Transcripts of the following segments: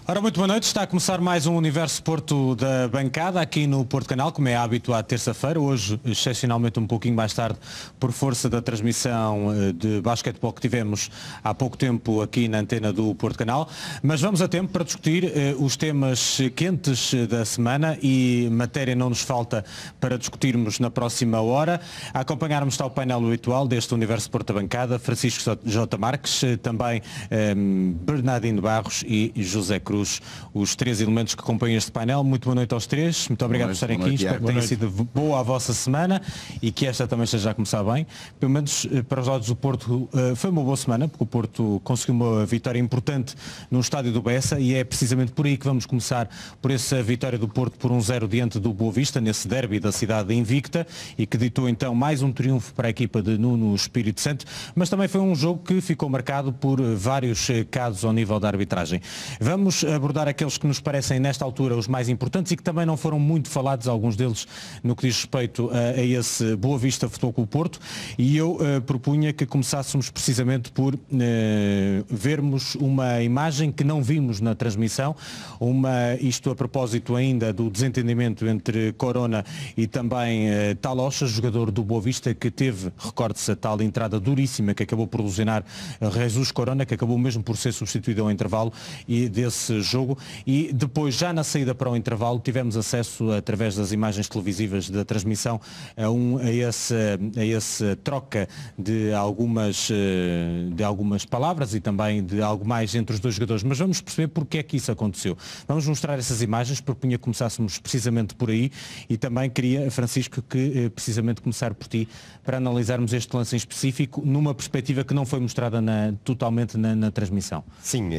Ora, muito boa noite. Está a começar mais um Universo Porto da bancada aqui no Porto Canal, como é hábito à terça-feira. Hoje, excepcionalmente um pouquinho mais tarde, por força da transmissão de basquetebol que tivemos há pouco tempo aqui na antena do Porto Canal. Mas vamos a tempo para discutir os temas quentes da semana e matéria não nos falta para discutirmos na próxima hora. A acompanhar-nos está o painel habitual deste Universo Porto da bancada, Francisco J. Marques, também Bernardino Barros e José Cruz, os três elementos que acompanham este painel. Muito boa noite aos três, muito obrigado por estarem aqui, espero que tenha sido boa a vossa semana e que esta também esteja a começar bem. Pelo menos para os lados do Porto foi uma boa semana, porque o Porto conseguiu uma vitória importante no estádio do Bessa e é precisamente por aí que vamos começar, por essa vitória do Porto por 1-0 diante do Boa Vista, nesse derby da cidade invicta, e que ditou então mais um triunfo para a equipa de Nuno Espírito Santo, mas também foi um jogo que ficou marcado por vários casos ao nível da arbitragem. Vamos abordar aqueles que nos parecem nesta altura os mais importantes e que também não foram muito falados, alguns deles no que diz respeito a esse Boa Vista Futebol Clube Porto, e eu propunha que começássemos precisamente por vermos uma imagem que não vimos na transmissão, isto a propósito ainda do desentendimento entre Corona e também Talocha, jogador do Boa Vista, que teve, recorde-se, a tal entrada duríssima que acabou por lesionar Jesus Corona, que acabou mesmo por ser substituído ao intervalo e desse jogo, e depois já na saída para o intervalo tivemos acesso através das imagens televisivas da transmissão a essa troca de algumas palavras e também de algo mais entre os dois jogadores, mas vamos perceber porque é que isso aconteceu. Vamos mostrar essas imagens, propunha que começássemos precisamente por aí e também queria, Francisco, que precisamente começar por ti para analisarmos este lance em específico numa perspectiva que não foi mostrada totalmente na transmissão. Sim,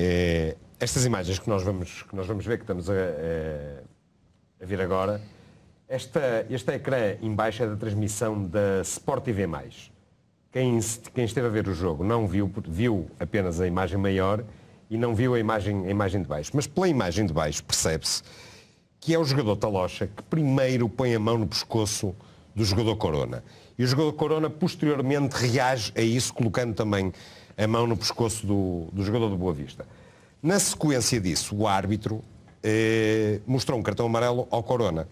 estas imagens que nós vamos ver, que estamos a ver agora, este ecrã em baixo é da transmissão da Sport TV+. Quem esteve a ver o jogo não viu apenas a imagem maior e não viu a imagem de baixo. Mas pela imagem de baixo percebe-se que é o jogador Talocha que primeiro põe a mão no pescoço do jogador Corona. E o jogador Corona posteriormente reage a isso, colocando também a mão no pescoço do jogador do Boa Vista. Na sequência disso, o árbitro mostrou um cartão amarelo ao Corona.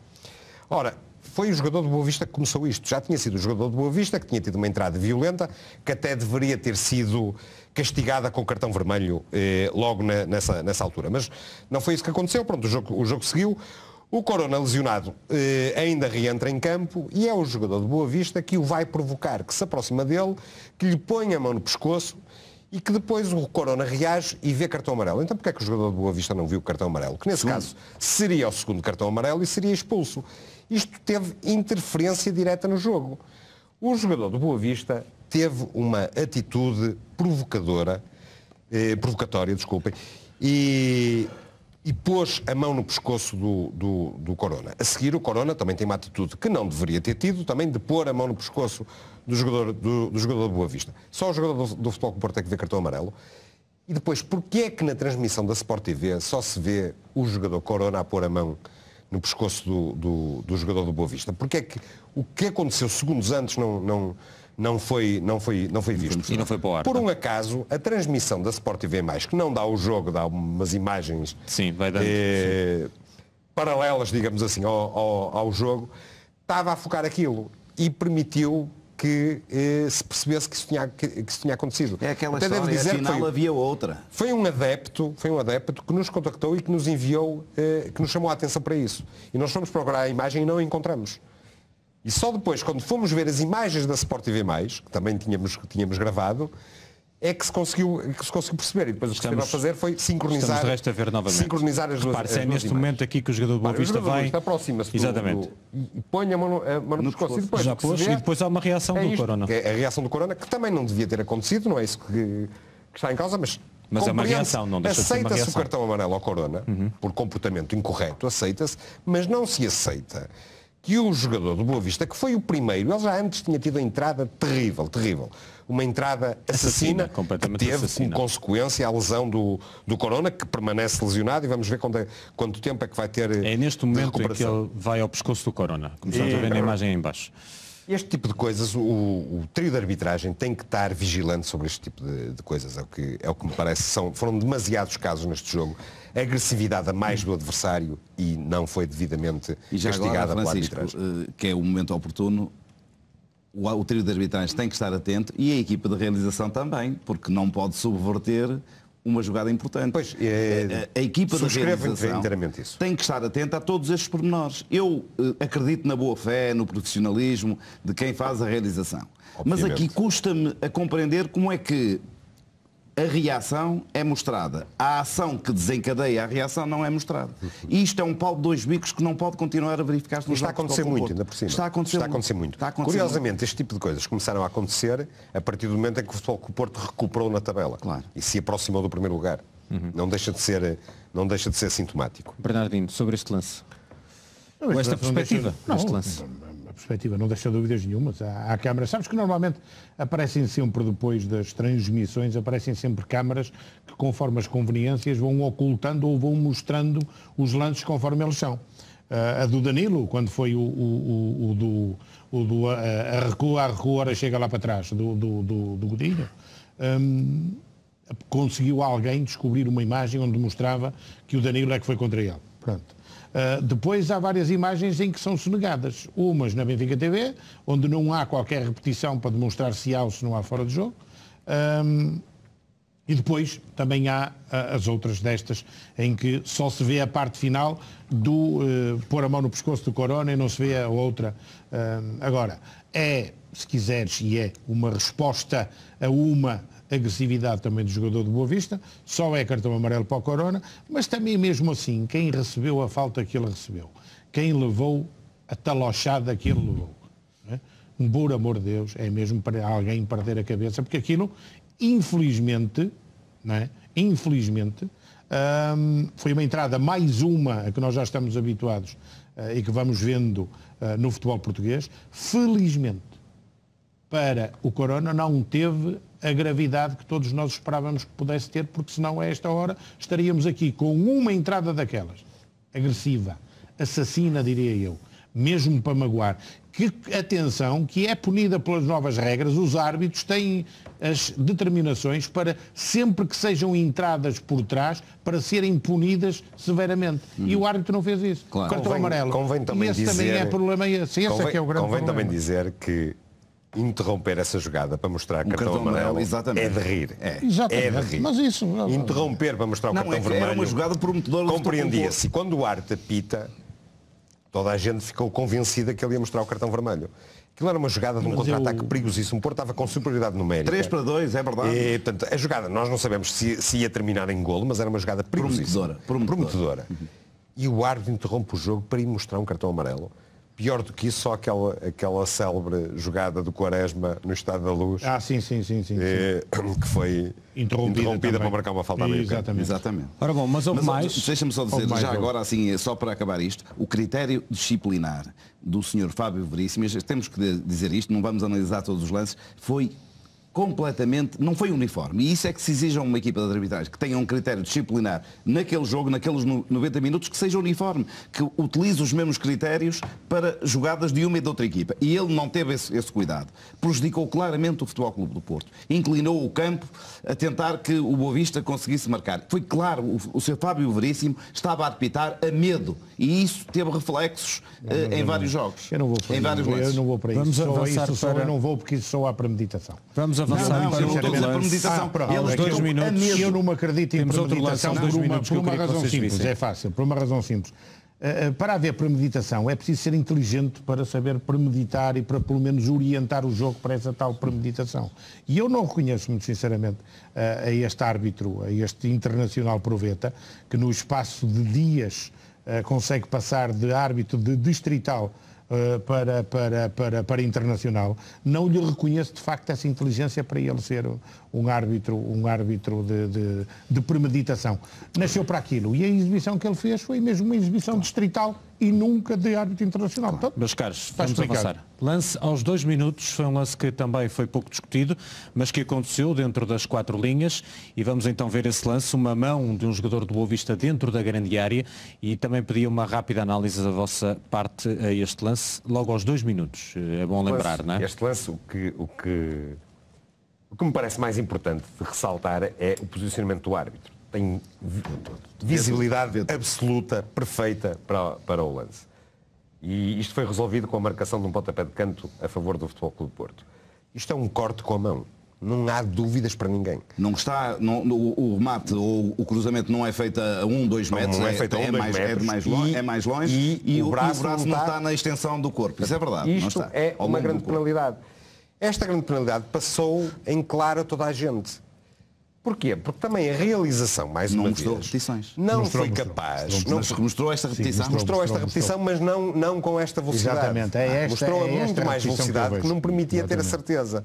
Ora, foi o jogador do Boa Vista que começou isto. Já tinha sido o jogador do Boa Vista, que tinha tido uma entrada violenta, que até deveria ter sido castigada com o cartão vermelho logo nessa altura. Mas não foi isso que aconteceu. Pronto, o jogo seguiu. O Corona lesionado ainda reentra em campo e é o jogador do Boa Vista que o vai provocar, que se aproxima dele, que lhe põe a mão no pescoço e que depois o Corona reage e vê cartão amarelo. Então porquê é que o jogador do Boa Vista não viu o cartão amarelo? Que nesse caso seria o segundo cartão amarelo e seria expulso. Isto teve interferência direta no jogo. O jogador do Boa Vista teve uma atitude provocatória, e pôs a mão no pescoço do Corona. A seguir, o Corona também tem uma atitude que não deveria ter tido, também de pôr a mão no pescoço do jogador do Boa Vista. Só o jogador do Futebol Clube Porto é que vê cartão amarelo. E depois, porquê é que na transmissão da Sport TV só se vê o jogador Corona a pôr a mão no pescoço do jogador do Boa Vista? Porque é que o que aconteceu segundos antes não foi visto. E não foi para o ar. Por um acaso, a transmissão da Sport TV+, que não dá o jogo, dá umas imagens vai dando, paralelas, digamos assim, ao jogo, estava a focar aquilo e permitiu que se percebesse que isso tinha acontecido. É aquela até história, devo dizer, afinal havia outra. Foi um adepto que nos contactou e que nos enviou, que nos chamou a atenção para isso. E nós fomos procurar a imagem e não a encontramos. E só depois, quando fomos ver as imagens da Sport TV+, que também tínhamos gravado, é que se conseguiu perceber. E depois o que estamos a fazer foi sincronizar, de resto a ver novamente. Sincronizar as duas imagens. É neste momento aqui que o jogador do Boa Vista vai... aproxima-se Exatamente. e põe a mão no pescoço. E depois, já pôs, e depois há uma reação do Corona. É a reação do Corona, que também não devia ter acontecido, não é isso que está em causa, mas é uma reação, não deixa de ser uma reação. Aceita-se o cartão amarelo ao Corona, por comportamento incorreto, aceita-se, mas não se aceita que o jogador do Boa Vista, que foi o primeiro, ele já antes tinha tido a entrada terrível, uma entrada assassina que teve como consequência a lesão do Corona, que permanece lesionado, e vamos ver quanto tempo é que vai ter. É neste momento em que ele vai ao pescoço do Corona, como estamos a ver na imagem em baixo. Este tipo de coisas, o trio de arbitragem tem que estar vigilante sobre este tipo de coisas. É o que me parece. Foram demasiados casos neste jogo. A agressividade a mais do adversário e não foi devidamente castigada pela arbitragem. Que é o momento oportuno, o trio de arbitragem tem que estar atento e a equipa de realização também, porque não pode subverter uma jogada importante. Pois, a equipa de realização inteiramente isso. tem que estar atenta a todos estes pormenores. Eu acredito na boa fé, no profissionalismo de quem faz a realização. Obviamente. Mas aqui custa-me a compreender como é que a reação é mostrada. A ação que desencadeia a reação não é mostrada. E isto é um pau de dois bicos que não pode continuar a verificar-se no jogo. Está a acontecer muito, ainda por cima. Está a acontecer muito. Curiosamente, este tipo de coisas começaram a acontecer a partir do momento em que o Futebol Clube do Porto recuperou na tabela. Claro. E se aproximou do primeiro lugar. Não deixa de ser sintomático. Bernardino, sobre este lance. Ou esta perspectiva deste lance. A perspectiva não deixa dúvidas nenhumas. Há câmaras. Sabes que normalmente aparecem sempre, depois das transmissões, aparecem sempre câmaras que, conforme as conveniências, vão ocultando ou vão mostrando os lances conforme eles são. A do Danilo, quando foi a recua, ora chega lá para trás, do Godinho, conseguiu alguém descobrir uma imagem onde mostrava que o Danilo é que foi contra ele. Pronto. Depois há várias imagens em que são sonegadas. Umas na Benfica TV, onde não há qualquer repetição para demonstrar se há ou se não há fora de jogo. E depois também há as outras destas, em que só se vê a parte final do pôr a mão no pescoço do Corona e não se vê a outra. Agora, se quiseres, e é uma resposta a uma agressividade também do jogador do Boa Vista, só é cartão amarelo para o Corona, mas também mesmo assim, quem recebeu a falta que ele recebeu, quem levou a talochada que ele levou, né? Por amor de Deus, é mesmo para alguém perder a cabeça, porque aquilo, infelizmente, né? Foi uma entrada mais uma a que nós já estamos habituados e que vamos vendo no futebol português. Felizmente, para o Corona não teve a gravidade que todos nós esperávamos que pudesse ter, porque senão a esta hora estaríamos aqui com uma entrada daquelas, agressiva, assassina, diria eu, mesmo para magoar. Que, atenção, que é punida pelas novas regras, os árbitros têm as determinações para, sempre que sejam entradas por trás, para serem punidas severamente. E o árbitro não fez isso. Claro. Cartão amarelo. Convém também e esse dizer, também é problema, esse é que é o grande convém problema. também dizer que interromper essa jogada para mostrar cartão amarelo é de rir. É de rir. Mas isso... Interromper para mostrar o cartão vermelho... Era uma jogada prometedora. Compreendia-se. E quando o árbitro apita, toda a gente ficou convencida que ele ia mostrar o cartão vermelho. Aquilo era uma jogada de um contra-ataque perigosíssimo. O Porto estava com superioridade numérica. 3-2, é verdade. E, portanto, a jogada, nós não sabemos se ia terminar em golo, mas era uma jogada perigosíssima. Prometedora. E o árbitro interrompe o jogo para ir mostrar um cartão amarelo. Pior do que isso, só aquela célebre jogada do Quaresma no Estádio da Luz. Sim. Que foi interrompida para marcar uma falta americana. Exatamente. Ora bom, mas houve mais. Deixa-me só dizer, já agora, assim, só para acabar isto, o critério disciplinar do Sr. Fábio Veríssimo, temos que dizer isto, não vamos analisar todos os lances, foi completamente, não foi uniforme. E isso é que se exige a uma equipa de arbitragem que tenha um critério disciplinar naquele jogo, naqueles 90 minutos, que seja uniforme, que utilize os mesmos critérios para jogadas de uma e de outra equipa. E ele não teve esse cuidado. Prejudicou claramente o Futebol Clube do Porto. Inclinou o campo a tentar que o Boa Vista conseguisse marcar. Foi claro, o Sr. Fábio Veríssimo estava a apitar a medo. E isso teve reflexos em vários jogos. Eu não vou para isso. Eu não vou para isso. Vamos avançar eu não vou porque isso só há premeditação. Vamos avançar para o outro lance. 2 minutos. Eu não me acredito em premeditação por uma razão simples. É fácil, por uma razão simples. Para haver premeditação é preciso ser inteligente para saber premeditar e para pelo menos orientar o jogo para essa tal premeditação. E eu não reconheço, muito sinceramente, a este árbitro, a este internacional proveta, que no espaço de dias consegue passar de árbitro de distrital para internacional. Não lhe reconheço de facto essa inteligência para ele ser um árbitro de premeditação. Nasceu para aquilo e a exibição que ele fez foi mesmo uma exibição distrital e nunca de árbitro internacional. Portanto, meus caros, está vamos explicado. avançar. Lance aos 2 minutos, foi um lance que também foi pouco discutido, mas que aconteceu dentro das 4 linhas, e vamos então ver esse lance, uma mão de um jogador do Boa Vista dentro da grande área, e também pedi uma rápida análise da vossa parte a este lance, logo aos 2 minutos. É bom lembrar, não é? Este lance, o que me parece mais importante de ressaltar é o posicionamento do árbitro. Tem visibilidade absoluta, perfeita para o lance. E isto foi resolvido com a marcação de um pontapé de canto a favor do Futebol Clube do Porto. Isto é um corte com a mão. Não há dúvidas para ninguém. Não está, o remate ou o cruzamento não é feito a 2 metros, não é feito a 1, 2 metros, é mais longe e o braço não está na extensão do corpo. Isso é verdade. Isto é uma grande penalidade. Esta grande penalidade passou em claro a toda a gente. Porquê? Porque também a realização, mais uma vez, mostrou repetições. Não foi capaz. Mostrou esta repetição. Mostrou esta repetição, mas não com esta velocidade. Exatamente. Mostrou a muito mais velocidade que não permitia ter a Exatamente. certeza.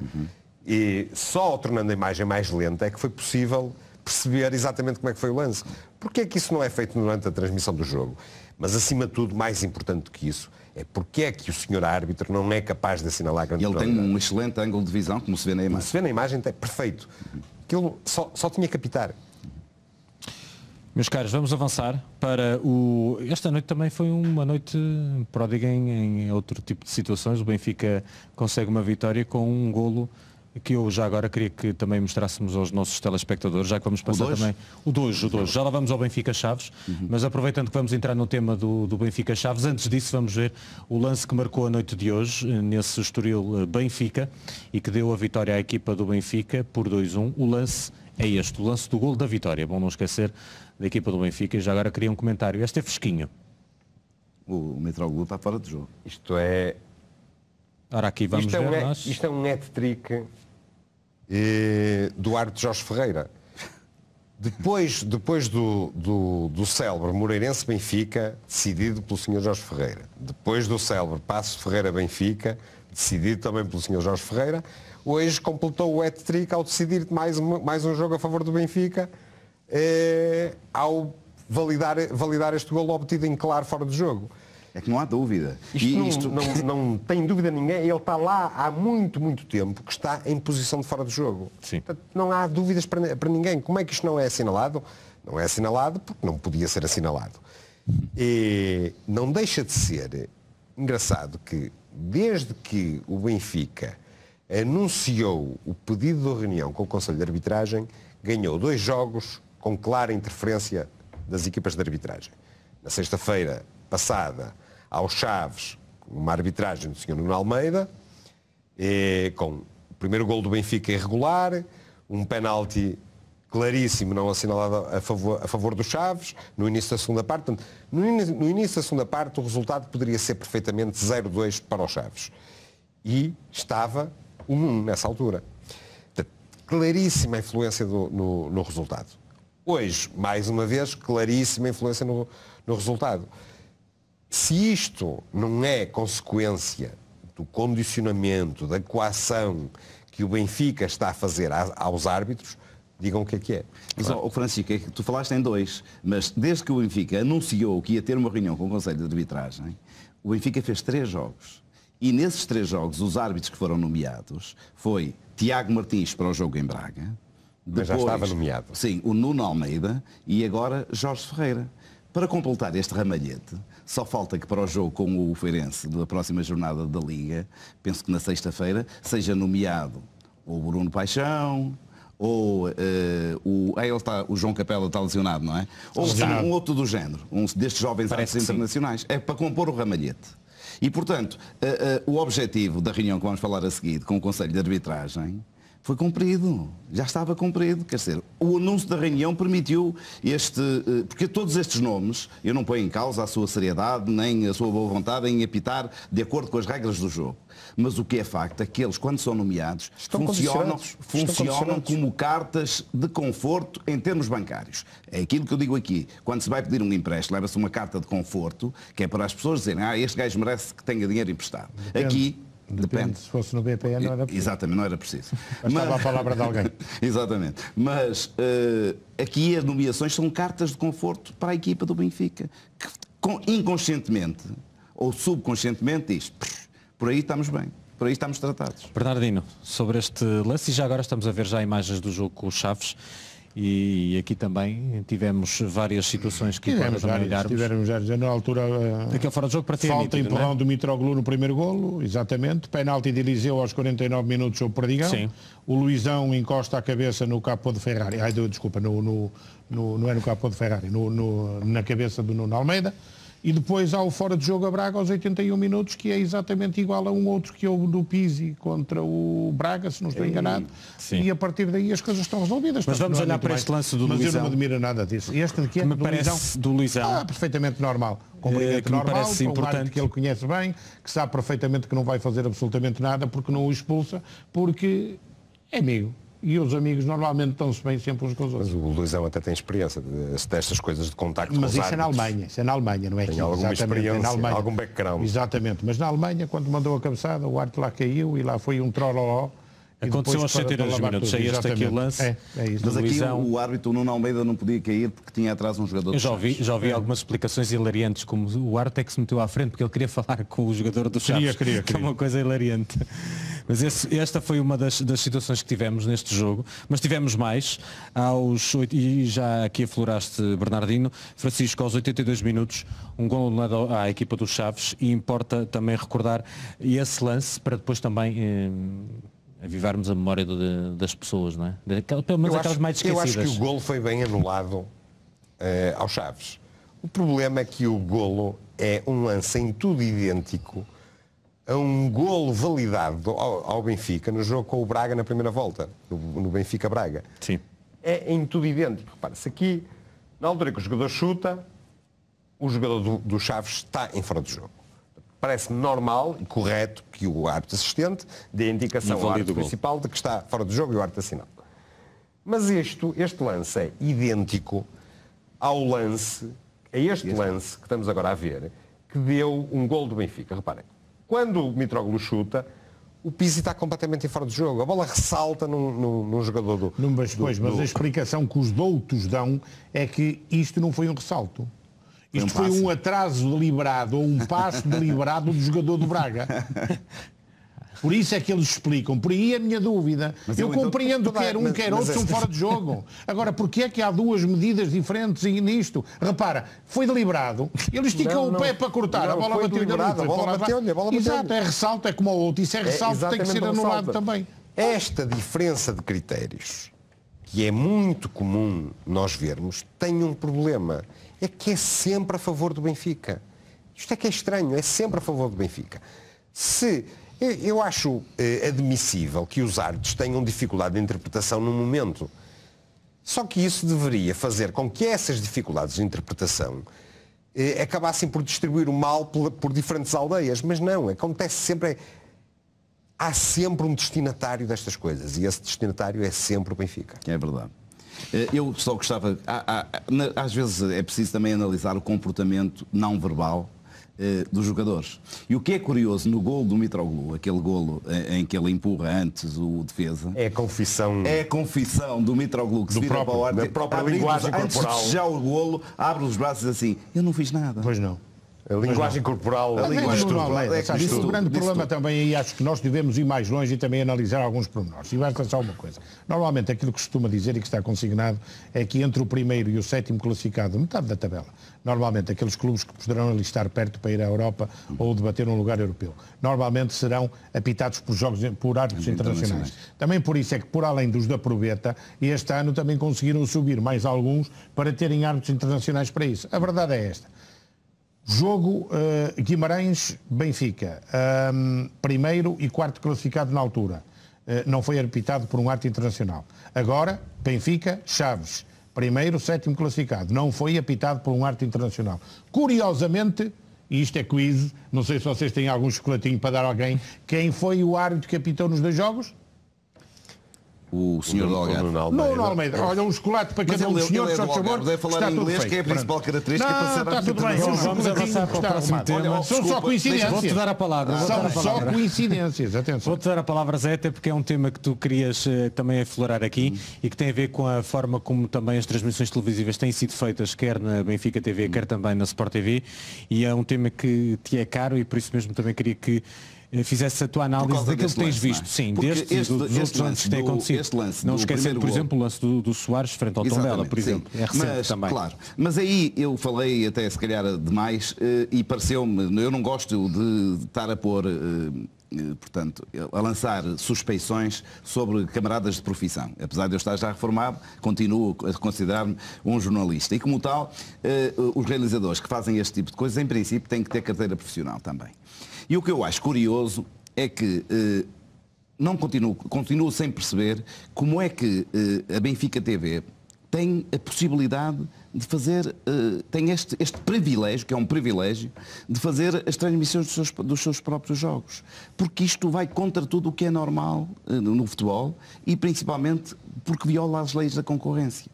E só tornando a imagem mais lenta é que foi possível perceber exatamente como é que foi o lance. Porquê é que isso não é feito durante a transmissão do jogo? Mas acima de tudo, mais importante do que isso, é porque é que o senhor árbitro não é capaz de assinalar a grande E ele tem penalidade. um excelente ângulo de visão, como se vê na imagem. Se vê na imagem, é perfeito. Aquilo só tinha que apitar. Meus caros, vamos avançar para o... Esta noite também foi uma noite pródiga em outro tipo de situações. O Benfica consegue uma vitória com um golo que eu já agora queria que também mostrássemos aos nossos telespectadores, já que vamos passar também... O 2. Já lá vamos ao Benfica Chaves, mas aproveitando que vamos entrar no tema do Benfica Chaves, antes disso vamos ver o lance que marcou a noite de hoje, nesse Estoril Benfica, e que deu a vitória à equipa do Benfica por 2-1. O lance é este, o lance do golo da vitória. Bom não esquecer da equipa do Benfica, e já agora queria um comentário. Este é fresquinho. O Mitroglou está fora de jogo. Isto é... Ora, aqui vamos ver nós. Isto é um hat-trick do árbitro Jorge Ferreira. Depois do célebre Moreirense Benfica, decidido pelo Sr. Jorge Ferreira. Depois do célebre Paços Ferreira Benfica, decidido também pelo Sr. Jorge Ferreira, hoje completou o hat-trick ao decidir mais um jogo a favor do Benfica, ao validar este golo obtido em claro fora de jogo. É que não há dúvida. Isto não tem dúvida ninguém, ele está lá há muito, muito tempo que está em posição de fora de jogo. Sim. Portanto, não há dúvidas para ninguém. Como é que isto não é assinalado? Não é assinalado porque não podia ser assinalado. E não deixa de ser engraçado que, desde que o Benfica anunciou o pedido de reunião com o Conselho de Arbitragem, ganhou 2 jogos com clara interferência das equipas de arbitragem. Na sexta-feira passada, aos Chaves, uma arbitragem do Sr. Nuno Almeida, com o primeiro gol do Benfica irregular, um penalti claríssimo não assinalado a favor dos Chaves, no início da segunda parte. Portanto, no início da segunda parte o resultado poderia ser perfeitamente 0-2 para os Chaves. E estava 1-1 nessa altura. Portanto, claríssima influência no resultado. Hoje, mais uma vez, claríssima influência no resultado. Se isto não é consequência do condicionamento, da coação que o Benfica está a fazer aos árbitros, digam o que é. Mas, Francisco, é que tu falaste em 2, mas desde que o Benfica anunciou que ia ter uma reunião com o Conselho de Arbitragem, o Benfica fez 3 jogos. E nesses 3 jogos, os árbitros que foram nomeados foi Tiago Martins para o jogo em Braga. Mas já estava nomeado. Sim, o Nuno Almeida e agora Jorge Ferreira. Para completar este ramalhete, só falta que para o jogo com o Feirense da próxima jornada da Liga, penso que na sexta-feira, seja nomeado ou o Bruno Paixão, ou o João Capela está lesionado, não é? Ou um outro do género, um destes jovens árbitros internacionais. É para compor o ramalhete. E, portanto, o objetivo da reunião que vamos falar a seguir com o Conselho de Arbitragem foi cumprido, já estava cumprido. Quer dizer, o anúncio da reunião permitiu porque todos estes nomes, eu não ponho em causa a sua seriedade, nem a sua boa vontade em apitar de acordo com as regras do jogo. Mas o que é facto é que eles, quando são nomeados, funcionam como cartas de conforto em termos bancários. É aquilo que eu digo aqui. Quando se vai pedir um empréstimo, leva-se uma carta de conforto, que é para as pessoas dizerem, este gajo merece que tenha dinheiro emprestado. Depende. Se fosse no BPN não era preciso. Exatamente, não era preciso. Bastava a palavra de alguém. Exatamente. Mas aqui as nomeações são cartas de conforto para a equipa do Benfica, que inconscientemente ou subconscientemente diz, por aí estamos bem, por aí estamos tratados. Bernardino, sobre este lance, e já agora estamos a ver já imagens do jogo com os Chaves, e aqui também tivemos várias situações que tivemos várias, na altura aquele fora de jogo para ti falta empurrão do Mitroglou no primeiro golo, exatamente, penalti de Eliseu aos 49 minutos sobre o Perdigão. Sim. O Luizão encosta a cabeça no capô de Ferrari, não é no capô de Ferrari, na cabeça do Nuno Almeida. E depois há o fora de jogo a Braga aos 81 minutos, que é exatamente igual a um outro que houve do Pizzi contra o Braga, se não estou enganado. Sim. E a partir daí as coisas estão resolvidas. Mas vamos olhar para este lance do Luizão. Mas eu não me admiro nada disso. Este aqui que me parece do Luizão. Perfeitamente normal. Completamente normal, um árbitro que ele conhece bem, que sabe perfeitamente que não vai fazer absolutamente nada porque não o expulsa, porque é amigo. E os amigos normalmente estão-se bem sempre uns com os outros. Mas o Luizão até tem experiência destas coisas de contacto com os árbitros. Mas isso é na Alemanha, não é aqui. Tem alguma experiência, algum background. Exatamente, mas na Alemanha, quando mandou a cabeçada, o árbitro lá caiu e lá foi um trololó. Aconteceu aos 72 minutos, é este aqui o lance. É isso. Mas aqui o árbitro, o Nuno Almeida, não podia cair porque tinha atrás um jogador. Eu já ouvi algumas explicações hilariantes, como o árbitro é que se meteu à frente porque ele queria falar com o jogador do Chaves, queria. que é uma coisa hilariante. Mas esta foi uma das situações que tivemos neste jogo, mas tivemos mais, e já aqui afloraste, Bernardino, Francisco, aos 82 minutos, um gol anulado à equipa do Chaves, e importa também recordar esse lance para depois também avivarmos a memória das pessoas, não é? Pelo menos aquelas mais esquecidas. Eu acho que o golo foi bem anulado ao Chaves. O problema é que o golo é um lance em tudo idêntico a um golo validado ao Benfica no jogo com o Braga na primeira volta, no Benfica-Braga. Sim. É em tudo idêntico. Repara-se aqui, na altura que o jogador chuta, o jogador do Chaves está em fora de jogo. Parece-me normal e correto que o árbitro assistente dê a indicação ao árbitro principal de que está fora de jogo e o árbitro assinala. Mas este lance é idêntico ao lance, a este lance que estamos agora a ver, que deu um golo do Benfica. Reparem, quando o Mitroglou chuta, o Pizzi está completamente em fora de jogo. A bola ressalta num jogador do... Mas a explicação que os doutos dão é que isto não foi um ressalto. Isto foi um atraso deliberado ou um passo deliberado do jogador do Braga. Por isso é que eles explicam. Por aí é a minha dúvida. Eu compreendo que quer um, quer outro, são fora de jogo. Agora, porquê é que há duas medidas diferentes nisto? Repara, foi deliberado. Ele esticou o pé para cortar. A bola bateu-lhe. Exato, é ressalto, é como o outro. Isso é ressalto, tem que ser anulado também. Esta diferença de critérios, que é muito comum nós vermos, tem um problema. É que é sempre a favor do Benfica. Isto é que é estranho, é sempre a favor do Benfica. Eu acho admissível que os árbitros tenham dificuldade de interpretação no momento. Só que isso deveria fazer com que essas dificuldades de interpretação acabassem por distribuir o mal por diferentes aldeias. Mas não, acontece sempre... Há sempre um destinatário destas coisas. E esse destinatário é sempre o Benfica. É verdade. Eu só gostava... Às vezes é preciso também analisar o comportamento não verbal dos jogadores. E o que é curioso no golo do Mitroglou, aquele golo em que ele empurra antes o defesa... É a confissão... É a confissão do Mitroglou que se vira para o ar, da própria linguagem corporal. Antes de festejar o golo, abre os braços assim, eu não fiz nada. Pois não. A linguagem corporal. O grande problema também aí, acho que nós devemos ir mais longe e também analisar alguns pormenores. E basta só uma coisa. Normalmente aquilo que costuma dizer e que está consignado é que entre o primeiro e o sétimo classificado, metade da tabela, normalmente aqueles clubes que poderão ali estar perto para ir à Europa ou debater um lugar europeu, normalmente serão apitados por árbitros internacionais. Também por isso é que, por além dos da Proveta, este ano também conseguiram subir mais alguns para terem árbitros internacionais para isso. A verdade é esta. Jogo Guimarães-Benfica, primeiro e quarto classificado na altura, não foi apitado por um árbitro internacional. Agora, Benfica-Chaves, primeiro, sétimo classificado, não foi apitado por um árbitro internacional. Curiosamente, e isto é quiz, não sei se vocês têm algum chocolatinho para dar a alguém, quem foi o árbitro que apitou nos dois jogos? o senhor do Algarve. Nuno Almeida. Olha, um chocolate para cada um dos senhores, só favor. Deve falar inglês, que é a principal característica para ser está tudo bem. Vamos avançar para o próximo tema. São só coincidências. Vou-te dar a palavra. São só coincidências, atenção. Vou-te dar a palavra, Zé, até porque é um tema que tu querias também aflorar aqui e que tem a ver com a forma como também as transmissões televisivas têm sido feitas, quer na Benfica TV, quer também na Sport TV, e é um tema que te é caro e por isso mesmo também queria que fizesse a tua análise daquilo que tens visto, sim, deste e dos outros lances que têm acontecido. Não esquecendo, por exemplo, o lance do Soares frente ao Tondela, por exemplo. É recente também. Claro, mas aí eu falei até se calhar demais e pareceu-me, eu não gosto de estar a pôr, portanto, a lançar suspeições sobre camaradas de profissão. Apesar de eu estar já reformado, continuo a considerar-me um jornalista. E como tal, os realizadores que fazem este tipo de coisas, em princípio, têm que ter carteira profissional também. E o que eu acho curioso é que não continuo sem perceber como é que a Benfica TV tem a possibilidade de fazer, tem este privilégio, que é um privilégio, de fazer as transmissões dos seus próprios jogos. Porque isto vai contra tudo o que é normal no futebol e principalmente porque viola as leis da concorrência.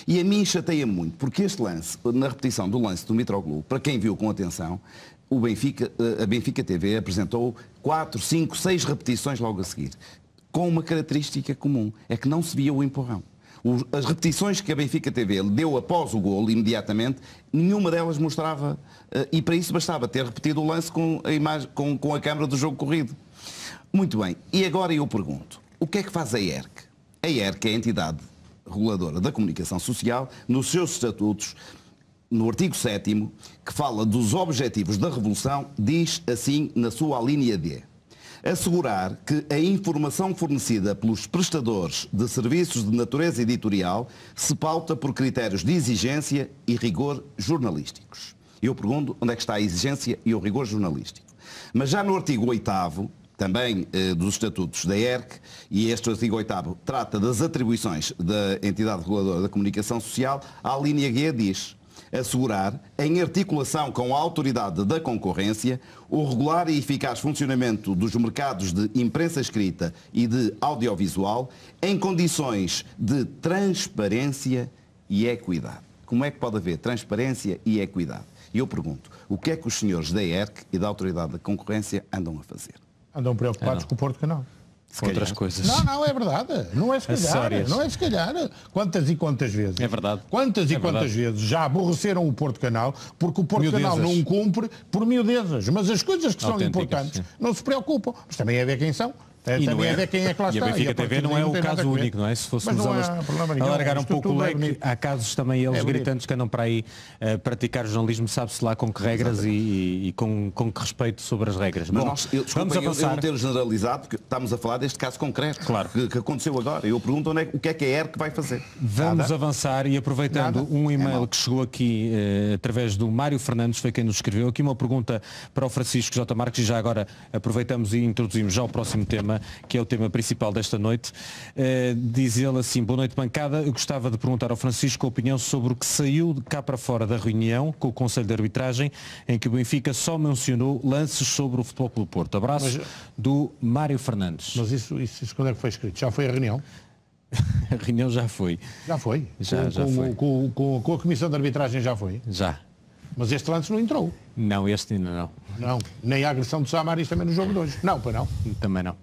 E a mim chateia muito, porque este lance, na repetição do lance do Mitroglou, para quem viu com atenção, a Benfica TV apresentou 4, 5, 6 repetições logo a seguir, com uma característica comum, é que não se via o empurrão. As repetições que a Benfica TV deu após o golo, imediatamente, nenhuma delas mostrava, e para isso bastava ter repetido o lance com a imagem, com a câmara do jogo corrido. Muito bem, e agora eu pergunto, o que é que faz a ERC? A ERC é a entidade reguladora da comunicação social, nos seus estatutos, no artigo 7º, que fala dos objetivos da revolução, diz assim na sua alínea D: assegurar que a informação fornecida pelos prestadores de serviços de natureza editorial se pauta por critérios de exigência e rigor jornalísticos. Eu pergunto onde é que está a exigência e o rigor jornalístico. Mas já no artigo 8º, também dos estatutos da ERC, e este artigo 8º trata das atribuições da entidade reguladora da comunicação social, a linha G diz: assegurar, em articulação com a autoridade da concorrência, o regular e eficaz funcionamento dos mercados de imprensa escrita e de audiovisual em condições de transparência e equidade. Como é que pode haver transparência e equidade? E eu pergunto, o que é que os senhores da ERC e da autoridade da concorrência andam a fazer? Andam preocupados com o Porto Canal. Com outras coisas. Não, é verdade. Não é se calhar. Não é se calhar. Quantas e quantas vezes? É verdade. Quantas e quantas vezes já aborreceram o Porto Canal porque o Porto Canal não cumpre por miudezas. Mas as coisas que são importantes não se preocupam. Mas também é ver quem são. Também é ver quem é que lá está. E a Benfica TV não é o caso único, não é? Se fôssemos alargar um pouco o leque, há casos também eles gritantes que andam para aí praticar jornalismo, sabe-se lá com que regras e com que respeito sobre as regras. Mas bom, vamos avançar. Eu não ter generalizado, porque estamos a falar deste caso concreto, claro, que aconteceu agora. Eu pergunto o que é que a ERC vai fazer. Vamos avançar e aproveitando um e-mail que chegou aqui através do Mário Fernandes, foi quem nos escreveu, aqui uma pergunta para o Francisco J. Marques, e já agora aproveitamos e introduzimos já o próximo tema, que é o tema principal desta noite. Diz ele assim: boa noite, bancada. Eu gostava de perguntar ao Francisco a opinião sobre o que saiu de cá para fora da reunião com o Conselho de Arbitragem, em que o Benfica só mencionou lances sobre o Futebol Clube do Porto. Abraço do Mário Fernandes. Mas isso quando é que foi escrito? Já foi a reunião? A reunião já foi. Já foi? Já foi. Com a Comissão de Arbitragem já foi? Já. Mas este lance não entrou? Não, este ainda não. Não. Nem a agressão de Samaris também no jogo de hoje? Não, pois não? Também não.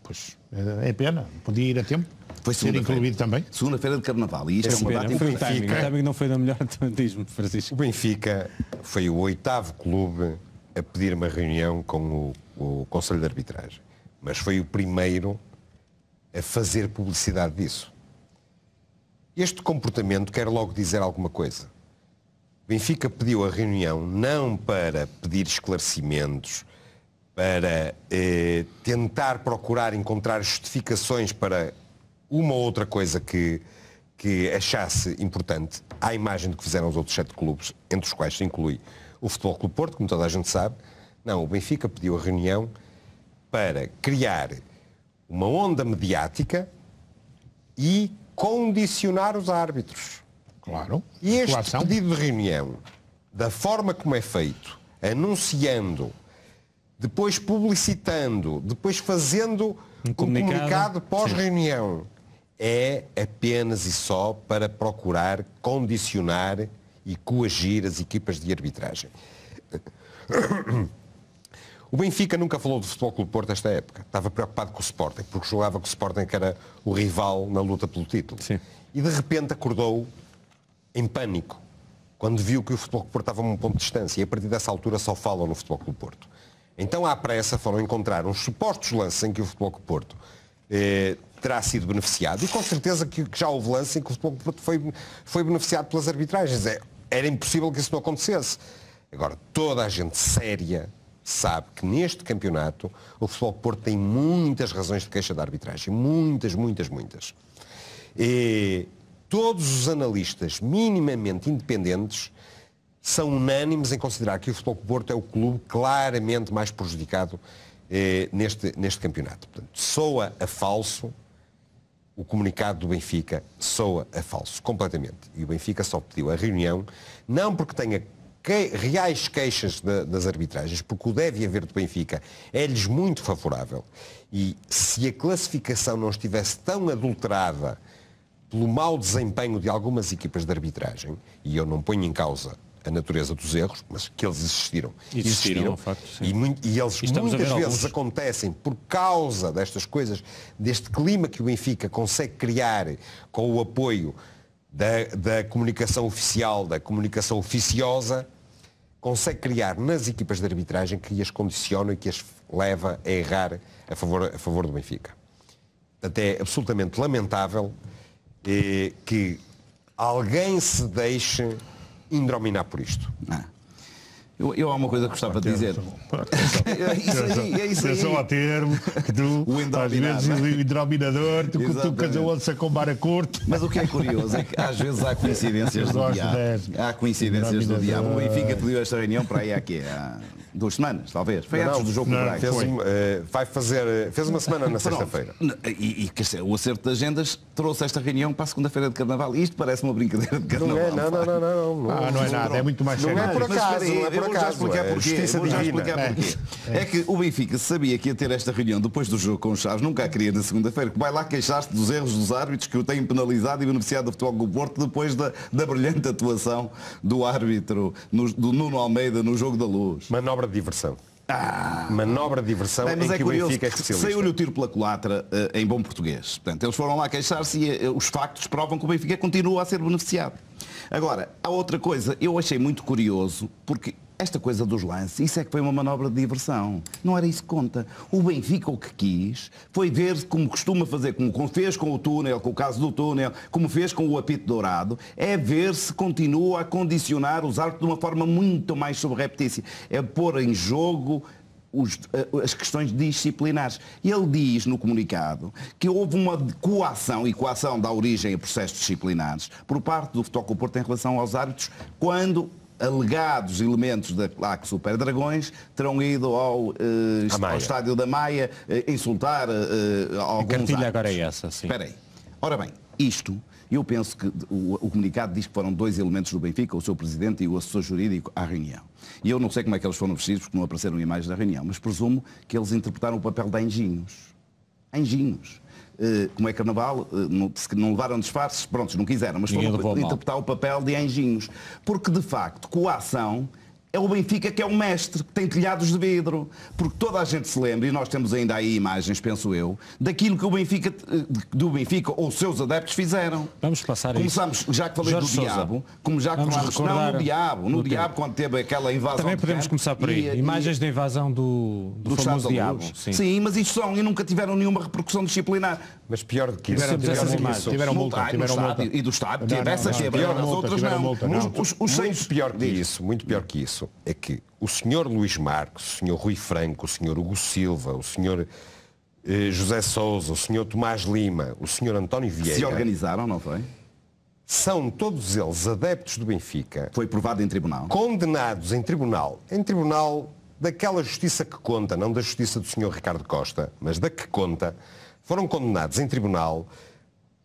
Pois, é pena. Podia ir a tempo. Foi ser incluído também. Segunda-feira de Carnaval. E isto é uma data importante. O timing não foi da melhor, diz-me, Francisco. O Benfica foi o 8º clube a pedir uma reunião com o Conselho de Arbitragem. Mas foi o primeiro a fazer publicidade disso. Este comportamento quer logo dizer alguma coisa. O Benfica pediu a reunião não para pedir esclarecimentos, para tentar procurar encontrar justificações para uma ou outra coisa que achasse importante, à imagem do que fizeram os outros 7 clubes, entre os quais se inclui o Futebol Clube Porto, como toda a gente sabe. Não, o Benfica pediu a reunião para criar uma onda mediática e condicionar os árbitros. Claro. E este pedido de reunião, da forma como é feito, anunciando, depois publicitando, depois fazendo um comunicado pós-reunião, é apenas e só para procurar condicionar e coagir as equipas de arbitragem. O Benfica nunca falou do Futebol Clube Porto esta época. Estava preocupado com o Sporting, porque jogava com o Sporting, que era o rival na luta pelo título. Sim. E de repente acordou em pânico, quando viu que o Futebol Clube Porto estava a um ponto de distância. E a partir dessa altura só falam no Futebol Clube Porto. Então, à pressa, foram encontrar uns supostos lances em que o Futebol Clube Porto terá sido beneficiado. E com certeza que já houve lances em que o Futebol Clube Porto foi beneficiado pelas arbitragens. Era impossível que isso não acontecesse. Agora, toda a gente séria sabe que neste campeonato o Futebol Porto tem muitas razões de queixa da arbitragem. Muitas. E todos os analistas minimamente independentes são unânimes em considerar que o Futebol Porto é o clube claramente mais prejudicado neste campeonato. Portanto, soa a falso o comunicado do Benfica, soa a falso, completamente. E o Benfica só pediu a reunião, não porque tenha reais queixas das arbitragens, porque o deve haver do Benfica é-lhes muito favorável. E se a classificação não estivesse tão adulterada pelo mau desempenho de algumas equipas de arbitragem, e eu não ponho em causa a natureza dos erros, mas que eles existiram. De facto, sim. E eles muitas vezes alguns acontecem por causa destas coisas, deste clima que o Benfica consegue criar com o apoio da comunicação oficial, da comunicação oficiosa, consegue criar nas equipas de arbitragem que as condiciona e que as leva a errar a favor do Benfica. Portanto, é absolutamente lamentável que alguém se deixe indrominar por isto. Eu há uma coisa que gostava de dizer. É isso aí. Atenção ao termo, que tu, às vezes, o indrominador, tu cutucas a onça com vara curta. Mas o que é curioso é que às vezes há coincidências do diabo. Há coincidências do diabo. O Benfica pediu esta reunião para aí há 2 semanas, talvez. Foi antes do jogo do Braga. Fez uma semana na sexta-feira. E o acerto de agendas trouxe esta reunião para a segunda-feira de Carnaval. E isto parece uma brincadeira de Carnaval. Não é nada, é muito mais sério. Não é por acaso, vou já explicar porquê. É que o Benfica sabia que ia ter esta reunião depois do jogo com o Chaves, nunca a queria na segunda-feira, que vai lá queixar-se dos erros dos árbitros que o têm penalizado e beneficiado do Futebol Clube Porto depois da brilhante atuação do árbitro, do Nuno Almeida no Jogo da Luz. Manobra de diversão. Manobra de diversão em que o Benfica é especialista. Saiu-lhe o tiro pela culatra em bom português. Portanto, eles foram lá queixar-se e os factos provam que o Benfica continua a ser beneficiado. Agora, há outra coisa, eu achei muito curioso, porque esta coisa dos lances, isso é que foi uma manobra de diversão. Não era isso que conta. O Benfica o que quis foi ver, como costuma fazer, como fez com o túnel, com o caso do túnel, como fez com o apito dourado, é ver se continua a condicionar os árbitros de uma forma muito mais subreptícia. É pôr em jogo as questões disciplinares. Ele diz no comunicado que houve uma coação, e coação dá origem a processos disciplinares, por parte do Futebol Clube Porto em relação aos árbitros, quando alegados elementos da claque Super Dragões terão ido ao estádio da Maia insultar alguns A cartilha árbitros. Agora é essa, sim. Espera aí. Ora bem, isto, eu penso que o comunicado diz que foram 2 elementos do Benfica, o seu presidente e o assessor jurídico, à reunião. E eu não sei como é que eles foram vestidos, porque não apareceram imagens da reunião, mas presumo que eles interpretaram o papel de anjinhos. Anjinhos. Como é Carnaval, não levaram disfarces, prontos, não quiseram, mas foram interpretar o papel de anjinhos. Porque, de facto, coação é o Benfica que é o mestre, que tem telhados de vidro. Porque toda a gente se lembra, e nós temos ainda aí imagens, penso eu, daquilo que do Benfica ou os seus adeptos fizeram. Vamos passar Começamos, já que falei Jorge do diabo, como já que falámos, não, no diabo, quando teve aquela invasão. Também podemos começar por aí. Imagens da invasão do famoso diabo. Sim, mas isto são, e nunca tiveram nenhuma repercussão disciplinaar. Mas pior do que isso. Tiveram multa. E do Estado, as outras não. Muito pior que isso é que o senhor Luís Marques, o senhor Rui Franco, o senhor Hugo Silva, o senhor José Sousa, o senhor Tomás Lima, o senhor António Vieira... Se organizaram, não foi? São todos eles adeptos do Benfica. Foi provado em tribunal. Condenados em tribunal. Em tribunal daquela justiça que conta, não da justiça do senhor Ricardo Costa, mas da que conta, foram condenados em tribunal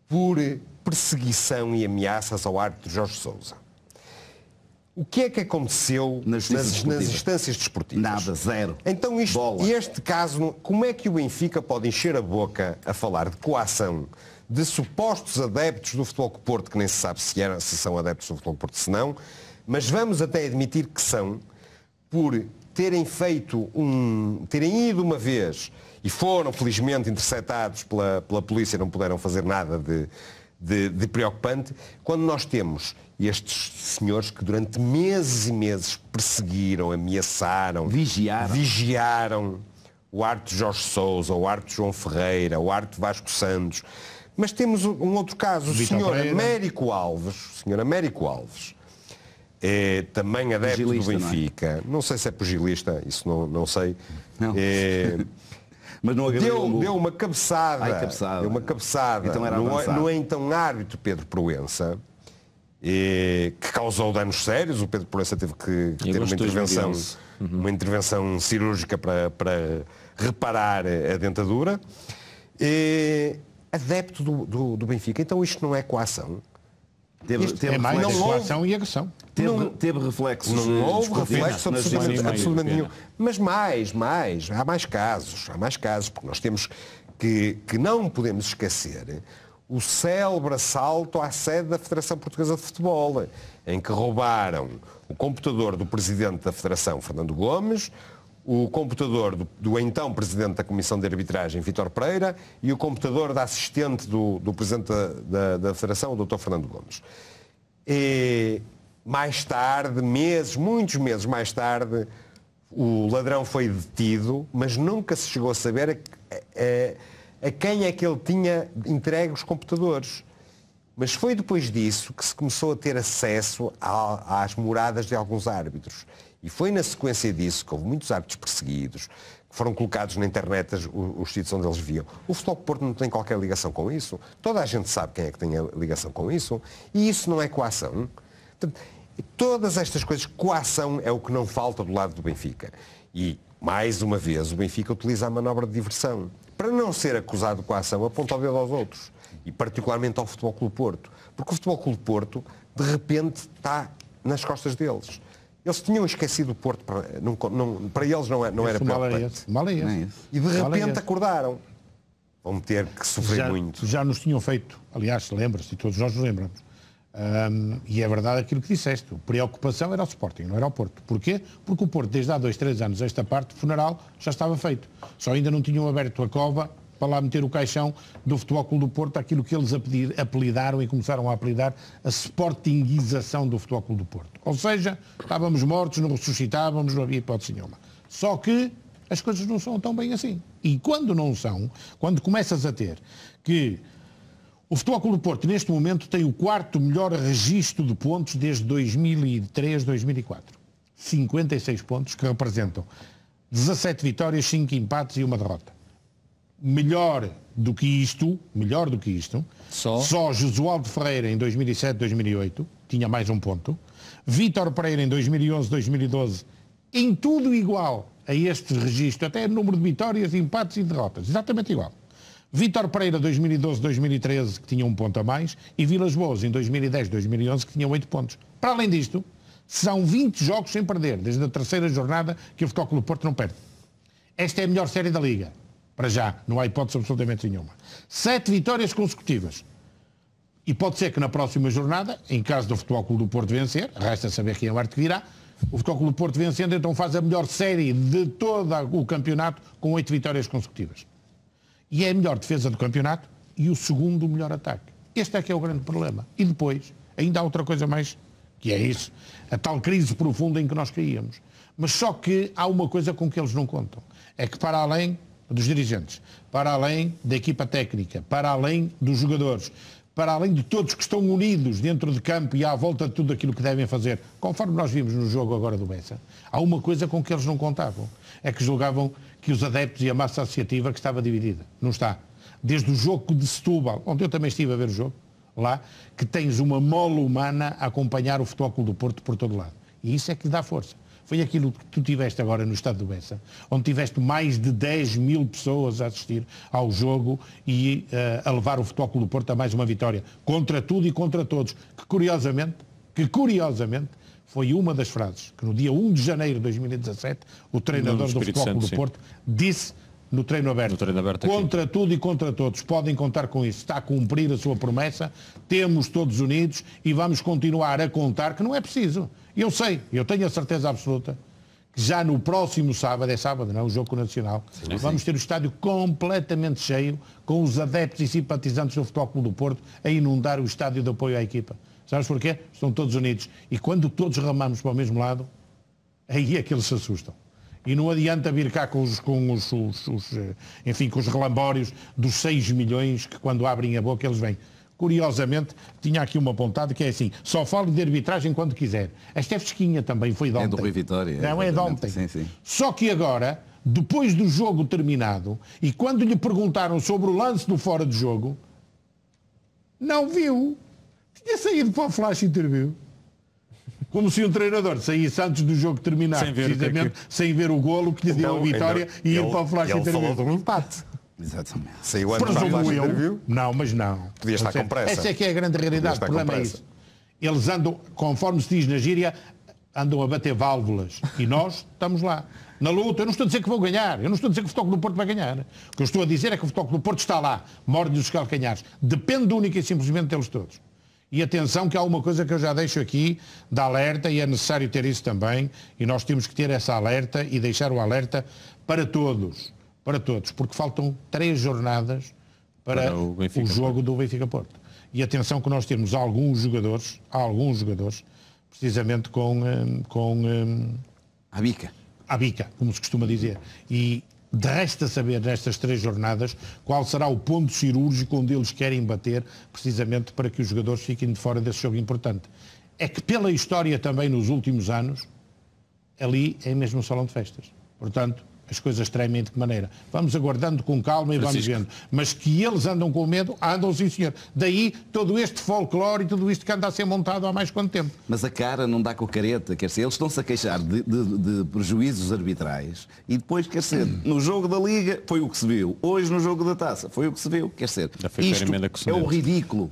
por perseguição e ameaças ao árbitro Jorge Sousa. O que é que aconteceu nas instâncias desportivas? Nada, zero. Então este caso, como é que o Benfica pode encher a boca a falar de coação de supostos adeptos do Futebol Clube do Porto, que nem se sabe se são adeptos do Futebol Clube do Porto, se não, mas vamos até admitir que são, por terem ido uma vez e foram felizmente interceptados pela polícia, não puderam fazer nada de preocupante, quando nós temos estes senhores que durante meses e meses perseguiram, ameaçaram, vigiaram o Arte Jorge Sousa, o Arte João Ferreira, o Arte Vasco Santos. Mas temos um outro caso, o Sr. Américo Alves, é também adepto pugilista, do Benfica. Não sei se é pugilista, isso não sei. Não. Mas não deu uma cabeçada. Deu uma cabeçada então no então árbitro Pedro Proença, que causou danos sérios. O Pedro Proença teve que ter uma intervenção cirúrgica para reparar a dentadura. Adepto do Benfica. Então isto não é coação? É mais coação e agressão. Teve reflexos. Não houve reflexos absolutamente nenhum. Mas há mais casos, porque nós temos que não podemos esquecer o célebre assalto à sede da Federação Portuguesa de Futebol, em que roubaram o computador do presidente da Federação, Fernando Gomes, o computador do então presidente da Comissão de Arbitragem, Vítor Pereira, e o computador da assistente do presidente da Federação, o Dr. Fernando Gomes. E mais tarde, muitos meses mais tarde, o ladrão foi detido, mas nunca se chegou a saber a quem é que ele tinha entregue os computadores. Mas foi depois disso que se começou a ter acesso às moradas de alguns árbitros. E foi na sequência disso que houve muitos árbitros perseguidos, que foram colocados na internet os sítios onde eles viam. O Futebol Clube do Porto não tem qualquer ligação com isso. Toda a gente sabe quem é que tem a ligação com isso. E isso não é coação. Portanto, todas estas coisas, coação é o que não falta do lado do Benfica. E, mais uma vez, o Benfica utiliza a manobra de diversão. Para não ser acusado de coação, aponta o dedo aos outros. E particularmente ao Futebol Clube do Porto. Porque o Futebol Clube do Porto, de repente, está nas costas deles. Eles tinham esquecido o Porto, para eles não era preocupante. E de repente acordaram. Vão ter que sofrer muito. Já nos tinham feito, aliás, lembra-se, e todos nós nos lembramos. E é verdade aquilo que disseste. A preocupação era o Sporting, não era o Porto. Porquê? Porque o Porto, desde há 2, 3 anos, esta parte, o funeral, já estava feito. Só ainda não tinham aberto a cova para lá meter o caixão do Futebol Clube do Porto, aquilo que eles apelidaram e começaram a apelidar a sportinguização do Futebol Clube do Porto. Ou seja, estávamos mortos, não ressuscitávamos, não havia hipótese nenhuma. Só que as coisas não são tão bem assim. E quando não são, quando começas a ter que o Futebol Clube do Porto, neste momento, tem o 4º melhor registro de pontos desde 2003, 2004. 56 pontos, que representam 17 vitórias, 5 empates e 1 derrota. Melhor do que isto, só Josualdo Ferreira em 2007, 2008, tinha mais 1 ponto. Vítor Pereira em 2011, 2012, em tudo igual a este registro, até número de vitórias, empates e derrotas, exatamente igual. Vítor Pereira 2012, 2013, que tinha 1 ponto a mais, e Vilas Boas em 2010, 2011, que tinha 8 pontos. Para além disto, são 20 jogos sem perder, desde a 3ª jornada que o Futebol Clube do Porto não perde. Esta é a melhor série da Liga. Para já, não há hipótese absolutamente nenhuma. 7 vitórias consecutivas. E pode ser que na próxima jornada, em caso do Futebol Clube do Porto vencer, resta saber quem é o arte que virá, o Futebol Clube do Porto vencendo, então faz a melhor série de todo o campeonato com 8 vitórias consecutivas. E é a melhor defesa do campeonato e o 2º melhor ataque. Este é que é o grande problema. E depois, ainda há outra coisa mais, que é isso, a tal crise profunda em que nós caíamos. Mas só que há uma coisa com que eles não contam. É que para além dos dirigentes, para além da equipa técnica, para além dos jogadores, para além de todos que estão unidos dentro de campo e à volta de tudo aquilo que devem fazer, conforme nós vimos no jogo agora do Bessa, há uma coisa com que eles não contavam, é que julgavam que os adeptos e a massa associativa que estava dividida. Não está. Desde o jogo de Setúbal, onde eu também estive a ver o jogo, lá, que tens uma mola humana a acompanhar o Futebol Clube do Porto por todo lado. E isso é que lhe dá força. Foi aquilo que tu tiveste agora no Estádio do Bessa, onde tiveste mais de 10.000 pessoas a assistir ao jogo e a levar o Futebol Clube do Porto a mais uma vitória, contra tudo e contra todos, que curiosamente, foi uma das frases que no dia 1 de janeiro de 2017, o treinador do Futebol Clube do Porto disse no treino aberto. No treino aberto contra tudo e contra todos. Podem contar com isso. Está a cumprir a sua promessa. Temos todos unidos e vamos continuar a contar que não é preciso. Eu sei, eu tenho a certeza absoluta que já no próximo sábado, é sábado, não é? O jogo com o Nacional, vamos ter o estádio completamente cheio, com os adeptos e simpatizantes do Futebol Clube do Porto a inundar o estádio de apoio à equipa. Sabes porquê? Estão todos unidos. E quando todos ramamos para o mesmo lado, aí é que eles se assustam. E não adianta vir cá com os relambórios dos 6 milhões que quando abrem a boca eles vêm. Curiosamente, tinha aqui uma apontada que é assim, só falo de arbitragem quando quiser. Esta é fresquinha também, foi de ontem. É do Rui Vitória. Não, é de ontem. Sim, sim. Só que agora, depois do jogo terminado, e quando lhe perguntaram sobre o lance do fora de jogo, não viu. Tinha saído para o flash interview. Como se um treinador saísse antes do jogo terminar, sem ver o golo que lhe deu a vitória e ir para o flash interview. Ele falou de um empate. Exatamente. Saiu antes do flash interview? Não, mas não. Podia estar com pressa. Essa é que é a grande realidade. O problema é isso. Eles andam, conforme se diz na gíria, andam a bater válvulas. E nós estamos lá. Na luta, eu não estou a dizer que vou ganhar. Eu não estou a dizer que o Futebol Clube do Porto vai ganhar. O que eu estou a dizer é que o Futebol Clube do Porto está lá. Morde os calcanhares. Depende única e simplesmente deles todos. E atenção que há uma coisa que eu já deixo aqui de alerta e é necessário ter isso também e nós temos que ter essa alerta e deixar o alerta para todos, porque faltam 3 jornadas para o jogo do Benfica-Porto. E atenção que nós temos alguns jogadores, precisamente com a bica, como se costuma dizer. E resta saber nestas 3 jornadas qual será o ponto cirúrgico onde eles querem bater, precisamente para que os jogadores fiquem de fora desse jogo importante. É que pela história também nos últimos anos, ali é mesmo um salão de festas. Portanto, as coisas tremem de que maneira? Vamos aguardando com calma e vamos vendo. Mas que eles andam com medo, andam sim senhor. Daí todo este folclore e tudo isto que anda a ser montado há mais quanto tempo. Mas a cara não dá com a careta, quer dizer, eles estão-se a queixar de prejuízos arbitrais e depois, quer dizer, no jogo da Liga foi o que se viu, hoje no jogo da Taça foi o que se viu, quer dizer, isto é o ridículo.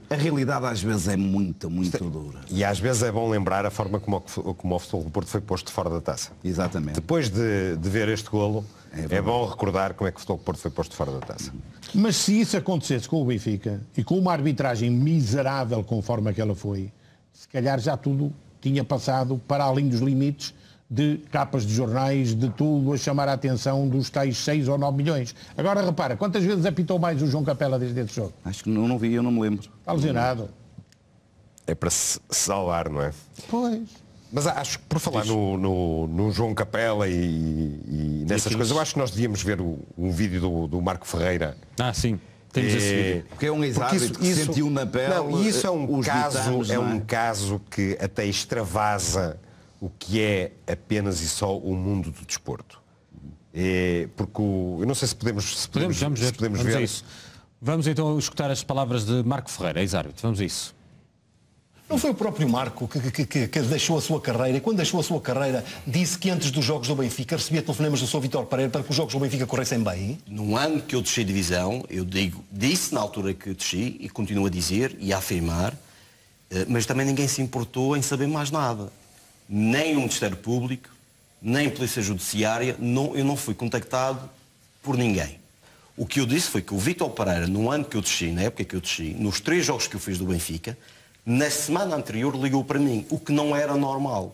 A realidade às vezes é muito dura. E às vezes é bom lembrar a forma como o Futebol do Porto foi posto fora da Taça. Exatamente. Depois de ver este golo, é bom recordar como é que o Futebol do Porto foi posto fora da Taça. Mas se isso acontecesse com o Benfica e com uma arbitragem miserável conforme aquela foi, se calhar já tudo tinha passado para além dos limites de capas de jornais, de tudo a chamar a atenção dos tais 6 ou 9 milhões. Agora repara, quantas vezes apitou mais o João Capela desde esse jogo? Acho que não vi, eu não me lembro. Está lesionado. É para se salvar, não é? Pois. Mas acho que por falar no João Capela e nessas coisas, eu acho que nós devíamos ver um vídeo do Marco Ferreira. Sim. Temos esse vídeo. Porque é um ex-árbitro que sentiu na pele. Não, isso é um caso que até extravasa o que é apenas e só o mundo do desporto. Porque eu não sei se podemos ver isso. Vamos então escutar as palavras de Marco Ferreira, ex-árbitro. Vamos a isso. Não foi o próprio Marco que deixou a sua carreira e quando deixou a sua carreira disse que antes dos jogos do Benfica recebia telefonemas do Sr. Vítor Pereira para que os jogos do Benfica corressem bem? No ano que eu desci divisão, disse na altura que desci e continuo a dizer e a afirmar, mas também ninguém se importou em saber mais nada. Nem o Ministério Público, nem a Polícia Judiciária, eu não fui contactado por ninguém. O que eu disse foi que o Vítor Pereira, no ano que eu desci, na época que eu desci, nos 3 jogos que eu fiz do Benfica, na semana anterior ligou para mim, o que não era normal.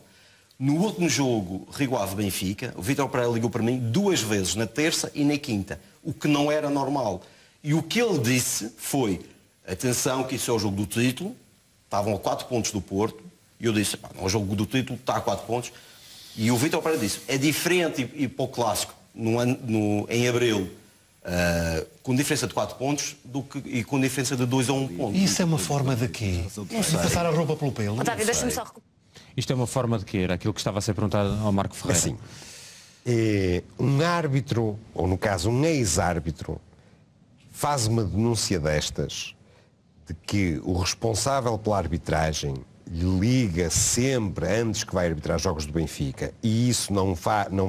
No último jogo, Rio Ave Benfica, o Vítor Pereira ligou para mim 2 vezes, na terça e na quinta, o que não era normal. E o que ele disse foi, atenção que isso é o jogo do título, estavam a 4 pontos do Porto, e eu disse, não é o jogo do título, está a 4 pontos, e o Vítor Pereira disse, é diferente e para o Clássico, em Abril, com diferença de 4 pontos e com diferença de 2 a 1 ponto. Isso é uma forma de quê? Não sei. Passar a roupa pelo pelo? Otávio, deixa-me só... Isto é uma forma de quê? Era aquilo que estava a ser perguntado ao Marco Ferreira. Assim, um árbitro, ou no caso um ex-árbitro, faz uma denúncia destas, de que o responsável pela arbitragem lhe liga sempre antes que vai arbitrar jogos do Benfica e isso não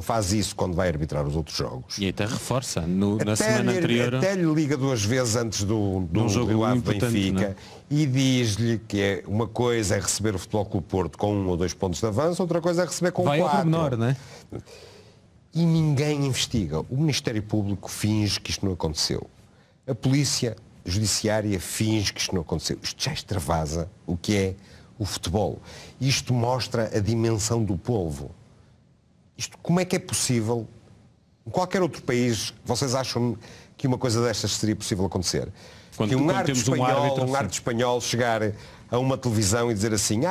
faz isso quando vai arbitrar os outros jogos. E até reforça, na semana anterior... Até lhe liga 2 vezes antes do jogo Rio Ave Benfica, né? E diz-lhe que uma coisa é receber o Futebol Clube Porto com 1 ou 2 pontos de avanço, outra coisa é receber com 4. Vai ao pormenor, não é? e ninguém investiga. O Ministério Público finge que isto não aconteceu. A Polícia Judiciária finge que isto não aconteceu. Isto já extravasa o que é o futebol. Isto mostra a dimensão do povo. Isto, como é que é possível? Em qualquer outro país, vocês acham que uma coisa destas seria possível acontecer? Que um árbitro espanhol chegar a uma televisão e dizer assim: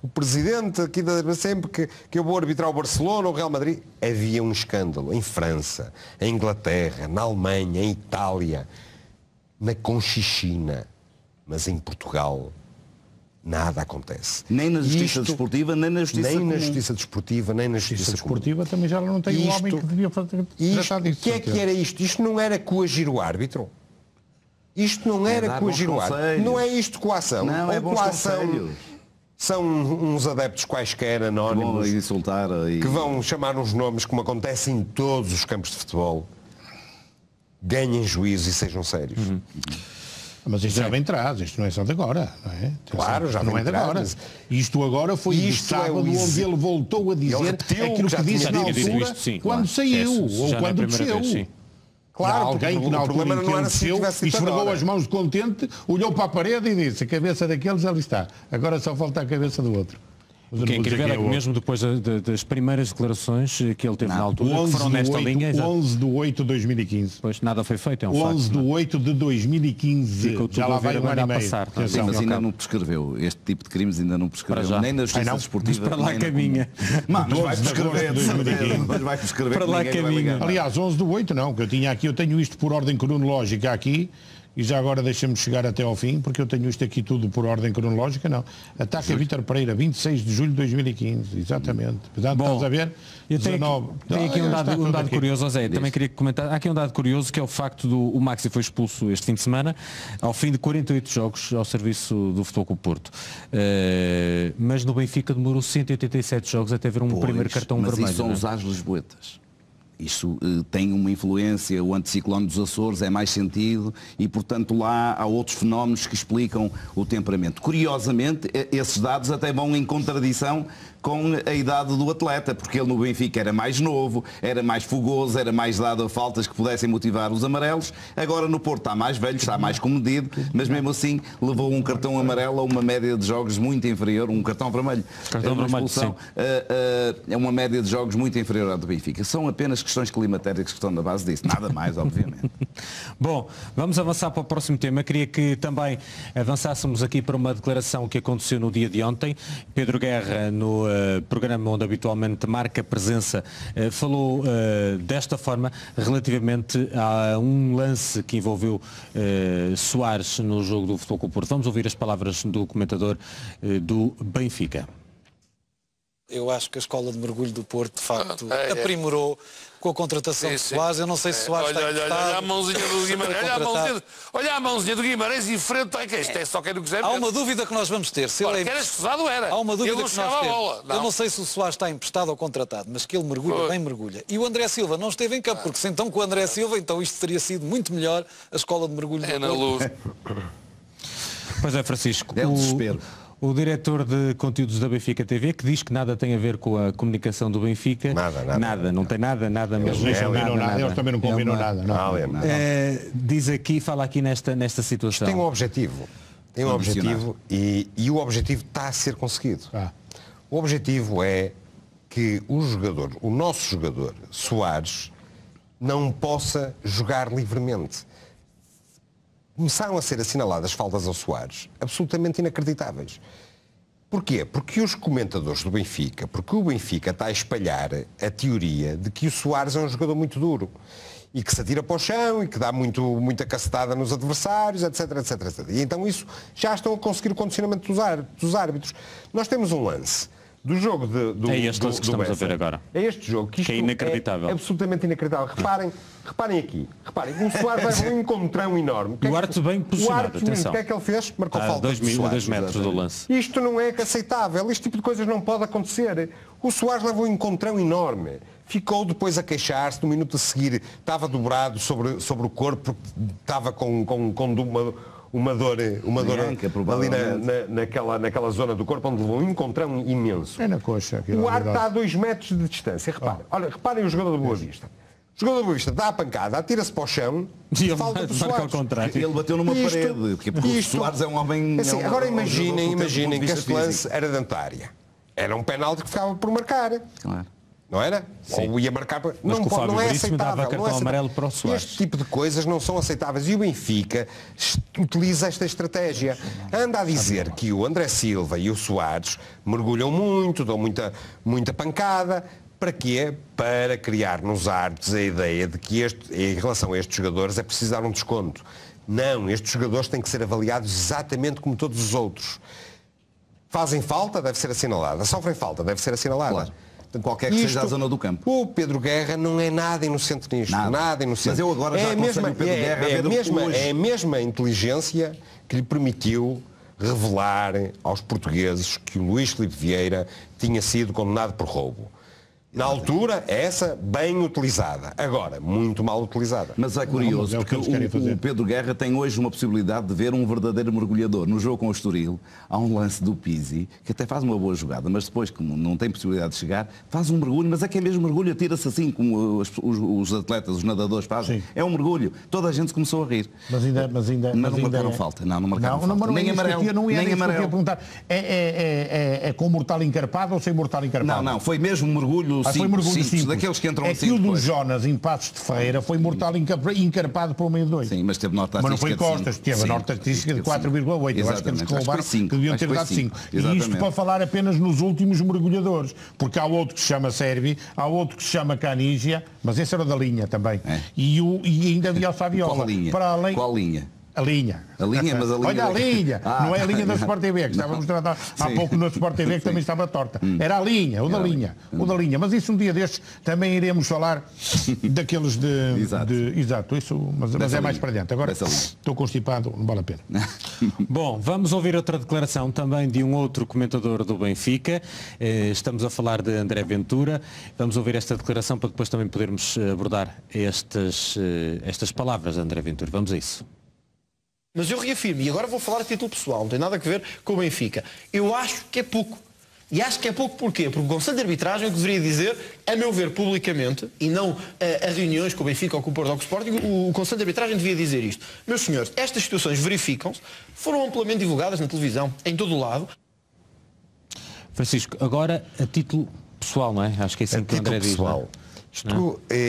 o presidente aqui sempre que eu vou arbitrar o Barcelona ou o Real Madrid. Havia um escândalo em França, em Inglaterra, na Alemanha, em Itália, na Conchichina, mas em Portugal nada acontece. Nem na justiça desportiva, nem na justiça nem na justiça desportiva, nem na justiça desportiva também já não tem um homem que devia tratar disso. O que era isto? Isto não era coagir o árbitro? Isto não era coagir o árbitro? Não é isto coação? Não, é bons coação. São uns adeptos quaisquer anónimos que vão chamar uns nomes, como acontece em todos os campos de futebol. Ganhem juízo e sejam sérios. Mas isto já vem atrás, isto não é só de agora, não é? Claro, já não é de agora. Isto agora foi de sábado, onde ele voltou a dizer aquilo que disse na altura, quando saiu, ou quando desceu. Claro, alguém que na altura em que ele desceu, esfregou as mãos de contente, olhou para a parede e disse: a cabeça daqueles ali está, agora só falta a cabeça do outro. O que é incrível é que mesmo depois das primeiras declarações que ele teve na altura, que foram nesta linha... 11 de 8 de 2015. Pois nada foi feito, é um 11 facto. 11 de 8 de 2015. Já lá vai um ano e meio. Sim, mas ainda não prescreveu. Este tipo de crimes ainda não prescreveu. Nem na justiça desportiva. Para lá caminha. Mas vai prescrever, mas vai prescrever. Para lá caminha. Aliás, 11 de 8 não, que eu tinha aqui, eu tenho isto por ordem cronológica aqui. E já agora deixa-me chegar até ao fim, porque eu tenho isto aqui tudo por ordem cronológica, não. Ataque a Vítor Pereira, 26 de julho de 2015, exatamente. Portanto, bom, estás a ver? Eu tenho aqui um dado curioso, José, também queria comentar. Há aqui um dado curioso, que é o facto do Maxi foi expulso este fim de semana, ao fim de 48 jogos ao serviço do Futebol Clube Porto. Mas no Benfica demorou 187 jogos até ver primeiro cartão vermelho. Mas isso são os as lisboetas. Isso tem uma influência, o anticiclone dos Açores é mais sentido e, portanto, lá há outros fenómenos que explicam o temperamento. Curiosamente, esses dados até vão em contradição com a idade do atleta, porque ele no Benfica era mais novo, era mais fogoso, era mais dado a faltas que pudessem motivar os amarelos. Agora no Porto está mais velho, está mais comedido, mas mesmo assim levou um cartão amarelo a uma média de jogos muito inferior, um cartão vermelho. É uma média de jogos muito inferior à do Benfica. São apenas questões climatéricas que estão na base disso, nada mais, obviamente. Bom, vamos avançar para o próximo tema. Queria que também avançássemos aqui para uma declaração que aconteceu no dia de ontem. Pedro Guerra, no programa onde habitualmente marca presença, falou desta forma relativamente a um lance que envolveu Soares no jogo do Futebol Clube Porto. Vamos ouvir as palavras do comentador do Benfica. Eu acho que a escola de mergulho do Porto, de facto, aprimorou com a contratação de Soares. Eu não sei se Soares está emprestado. Olha a mãozinha do Guimarães. Olha a mãozinha do Guimarães em frente. Isto é só quem não quiser. Há uma dúvida que nós vamos ter. Se ele era escusado, era. Há uma dúvida que nós temos. Eu não sei se o Soares está emprestado ou contratado, mas que ele mergulha, bem mergulha. E o André Silva não esteve em campo, porque se então com o André Silva, então isto teria sido muito melhor a escola de mergulho do Porto. Pois é, Francisco. É um desespero. O diretor de conteúdos da Benfica TV, que diz que nada tem a ver com a comunicação do Benfica. Nada. Não tem nada mesmo. Eles também não combinam nada. Diz aqui, fala aqui nesta situação. Tem um objetivo. Tem um objetivo e o objetivo está a ser conseguido. O objetivo é que o nosso jogador, Soares, não possa jogar livremente. Começaram a ser assinaladas faltas ao Soares absolutamente inacreditáveis. Porquê? Porque os comentadores do Benfica, porque o Benfica está a espalhar a teoria de que o Soares é um jogador muito duro e que se atira para o chão e que dá muita cacetada nos adversários, etc, etc, etc. E então isso já estão a conseguir o condicionamento dos árbitros. Nós temos um lance do jogo é este lance que estamos a ver agora. É este jogo que isto é inacreditável. É absolutamente inacreditável. Reparem aqui. O Soares vai um encontrão enorme. O árbitro bem posicionado, atenção. O que é que ele fez? Marcou falta. 2 metros do lance. Isto não é aceitável. Este tipo de coisas não pode acontecer. O Soares levou um encontrão enorme. Ficou depois a queixar-se, no minuto a seguir estava dobrado sobre o corpo, porque estava com uma dor ali provavelmente. naquela zona do corpo onde levou um encontrão imenso. É na coxa. O ar está a 2 metros de distância. Reparem o jogador do Boa Vista. O jogador do Boa Vista dá a pancada, atira-se para o chão e ele falta do marca ao Soares. contrário. Ele bateu numa parede, porque o Soares é um homem... Assim, agora imaginem que este lance físico. era dentro da área. Era um penalti que ficava por marcar. Claro. Não era? Sim. Ou ia marcar... Mas não, que o Fábio não é Veríssimo dava aceitável. cartão amarelo para o Soares. Este tipo de coisas não são aceitáveis. E o Benfica utiliza esta estratégia. Anda a dizer que o André Silva e o Soares mergulham muito, dão muita pancada. Para quê? Para criar nos árbitros a ideia de que em relação a estes jogadores é preciso dar um desconto. Não, estes jogadores têm que ser avaliados exatamente como todos os outros. Fazem falta, deve ser assinalada. Sofrem falta, deve ser assinalada. Claro. Qualquer que seja a zona do campo. O Pedro Guerra não é nada inocente nisto. Nada inocente. Mas eu agora já aconselho o Pedro Guerra a ver hoje. É a mesma inteligência que lhe permitiu revelar aos portugueses que o Luís Filipe Vieira tinha sido condenado por roubo. Na altura, essa bem utilizada. Agora, muito mal utilizada. Mas é curioso, porque o Pedro Guerra tem hoje uma possibilidade de ver um verdadeiro mergulhador. No jogo com o Estoril, há um lance do Pizzi, que até faz uma boa jogada, mas depois, como não tem possibilidade de chegar, faz um mergulho, mas é que é mesmo mergulho, atira-se assim, como os atletas, os nadadores fazem. Sim. É um mergulho. Toda a gente começou a rir. Mas não marcaram falta. Não marcaram falta. Nem amarelo. Nem amarelo. É com mortal encarpado ou sem mortal encarpado? Não, foi mesmo um mergulho. Foi mergulho simples. Daqueles que entram assim. Aquilo do Jonas em Passos de Ferreira foi mortal encarpado para o meio de 2. Sim, mas teve nota artística. Mas não foi Costas, teve a nota artística de 4,8. Eu acho que eles roubaram, que deviam ter dado 5. E isto para falar apenas nos últimos mergulhadores. Porque há outro que se chama Sérvi, há outro que se chama Canígia, mas esse era da linha também. E ainda havia o Saviola. Qual linha? Para além... Qual linha? A linha. A linha, mas a linha... Olha a linha! Não é a linha da Sport TV, que estava mostrando há pouco na Sport TV, que também estava torta. Era a linha, o da linha. Mas isso um dia destes também iremos falar daqueles de... Exato, isso, mas é mais para dentro. Agora estou constipado, não vale a pena. Bom, vamos ouvir outra declaração também de um outro comentador do Benfica. Estamos a falar de André Ventura. Vamos ouvir esta declaração para depois também podermos abordar estas palavras de André Ventura. Vamos a isso. Mas eu reafirmo, e agora vou falar a título pessoal, não tem nada a ver com o Benfica. Eu acho que é pouco. E acho que é pouco porquê? Porque o Conselho de Arbitragem o que deveria dizer, a meu ver, publicamente, e não a reuniões com o Benfica ou com o Porto ou com o Sporting, o Conselho de Arbitragem devia dizer isto. Meus senhores, estas situações verificam-se, foram amplamente divulgadas na televisão, em todo o lado. Francisco, agora a título pessoal, não é? Acho que é assim que o André diz. Pessoal.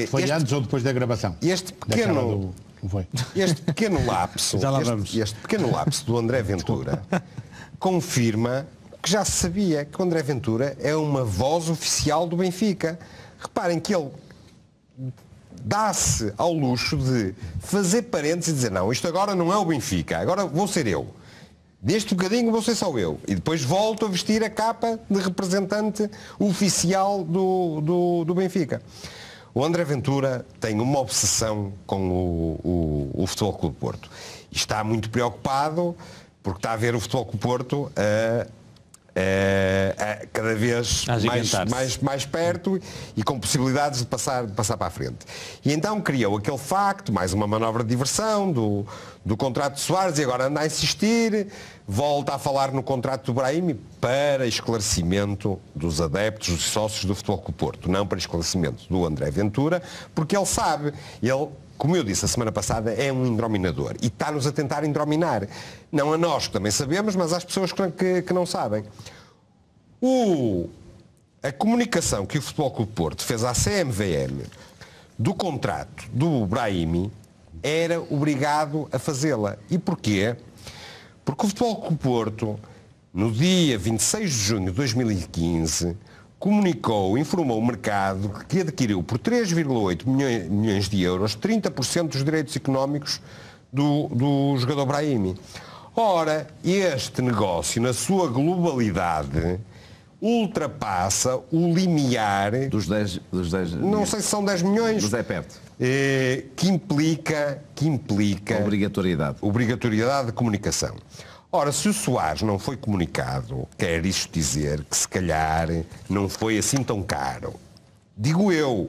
Foi antes ou depois da gravação? Este pequeno lapso, este pequeno lapso do André Ventura confirma que já se sabia que o André Ventura é uma voz oficial do Benfica. Reparem que ele dá-se ao luxo de fazer parênteses e dizer não, isto agora não é o Benfica, agora vou ser eu. Deste bocadinho vou ser só eu. E depois volto a vestir a capa de representante oficial do Benfica. O André Ventura tem uma obsessão com o Futebol Clube Porto. E está muito preocupado porque está a ver o Futebol Clube Porto cada vez mais perto e com possibilidades de passar para a frente. E então criou aquele facto, mais uma manobra de diversão do contrato de Soares, e agora anda a insistir, volta a falar no contrato do Brahimi para esclarecimento dos adeptos, dos sócios do Futebol Clube Porto, não para esclarecimento do André Ventura, porque ele sabe, como eu disse a semana passada, é um indrominador e está-nos a tentar indrominar. Não a nós, que também sabemos, mas às pessoas que não sabem. A comunicação que o Futebol Clube Porto fez à CMVM do contrato do Brahimi era obrigado a fazê-la. E porquê? Porque o Futebol Clube Porto, no dia 26 de junho de 2015, informou o mercado que adquiriu por 3,8 milhões de euros 30% dos direitos económicos do jogador Brahimi. Ora, este negócio, na sua globalidade, ultrapassa o limiar dos 10 não sei se são 10 milhões, mas é perto. Que implica obrigatoriedade de comunicação. Ora, se o Soares não foi comunicado, quer isto dizer que se calhar não foi assim tão caro. Digo eu.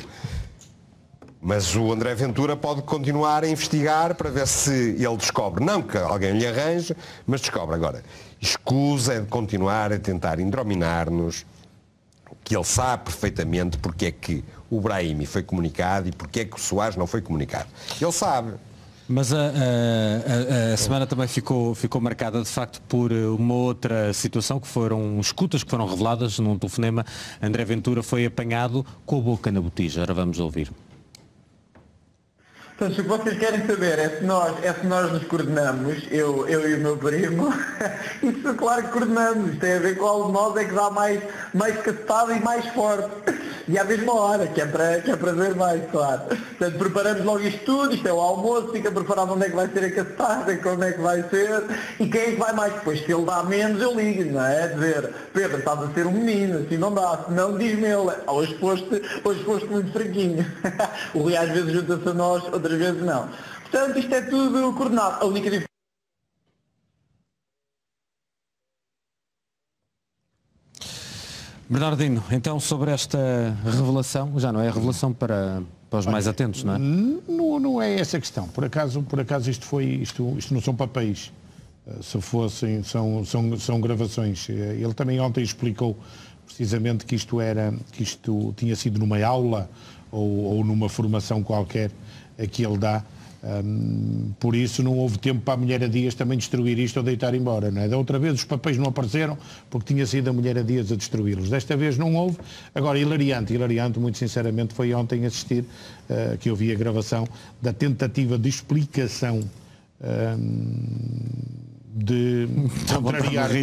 Mas o André Ventura pode continuar a investigar para ver se ele descobre, não que alguém lhe arranje, mas descobre agora. Escusa é de continuar a tentar indrominar-nos, que ele sabe perfeitamente porque é que o Brahimi foi comunicado e porque é que o Soares não foi comunicado. Ele sabe. Mas a semana também ficou marcada de facto por uma outra situação, que foram escutas que foram reveladas num telefonema. André Ventura foi apanhado com a boca na botija. Agora vamos ouvir. Portanto, o que vocês querem saber é se nós nos coordenamos, eu e o meu primo. Isso claro que coordenamos, tem a ver com qual de nós é que dá mais cacetada e mais forte. E à mesma hora, que é para ver mais, claro. Portanto, preparamos logo isto tudo, isto é o almoço, fica preparado onde é que vai ser a cacetada, como é que vai ser, e quem é que vai mais. Depois, se ele dá menos, eu ligo, não é? Dizer, Pedro, estás a ser um menino, assim não dá, senão diz-me ele, hoje foste muito fraquinho. O Rui às vezes junta-se a nós, outras vezes não. Portanto, isto é tudo coordenado. A única diferença... Bernardino, então sobre esta revelação, já não é revelação para os mais atentos, não é? Não é essa a questão. Por acaso isto não são papéis. Se fossem, são gravações. Ele também ontem explicou precisamente que isto tinha sido numa aula ou numa formação qualquer que ele dá. Por isso não houve tempo para a mulher a Dias também destruir isto ou deitar embora, não é? Da outra vez os papéis não apareceram porque tinha sido a mulher a Dias a destruí-los. Desta vez não houve. Agora, hilariante, muito sinceramente, foi ontem assistir, que eu vi a gravação, da tentativa de explicação de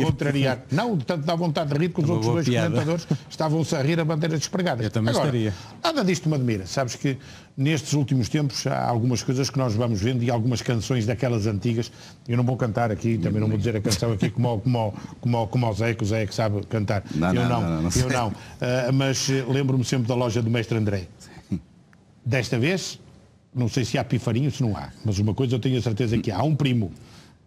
contrariar. Não, tanto dá vontade de rir que os outros dois comentadores estavam-se a rir a bandeira despregada. Eu também estaria. Nada disto me admira. Sabes que nestes últimos tempos há algumas coisas que nós vamos vendo e algumas canções daquelas antigas. Eu não vou cantar aqui, também não vou dizer a canção aqui como o Zé, que o Zé é que sabe cantar. Eu não. Mas lembro-me sempre da loja do Mestre André. Desta vez, não sei se há pifarinho, se não há, mas uma coisa eu tenho a certeza que há um primo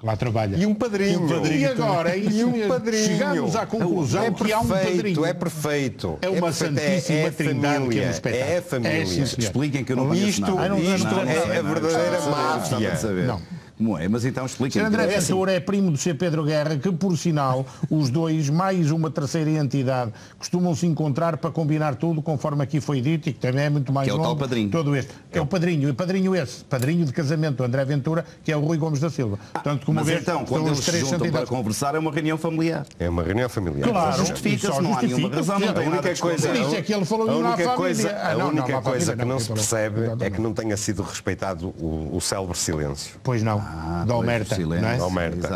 lá trabalha. E um padrinho. E agora, é isso mesmo. Chegamos à conclusão que há um padrinho. É perfeito. É uma santíssima trindade que é um espetáculo. É a família. Expliquem que eu não conheço nada. Isto é a verdadeira máfia. Como é? Mas então expliquem. André Ventura é primo do Sr. Pedro Guerra, que por sinal, os dois, mais uma terceira entidade, costumam se encontrar para combinar tudo, conforme aqui foi dito, e que também é muito mais longo. Que é o tal padrinho. Todo este. Que é o padrinho. E padrinho esse. Padrinho de casamento do André Ventura, que é o Rui Gomes da Silva. Portanto, como mas então, quando eles se juntam para conversar, é uma reunião familiar. É uma reunião familiar. Claro. Justifica-se, não há nenhuma razão. Não tem nada coisa. Isso é que ele falou a única coisa que não se percebe é que não tenha sido respeitado o célebre silêncio. Pois não. Da Omerta. Não é?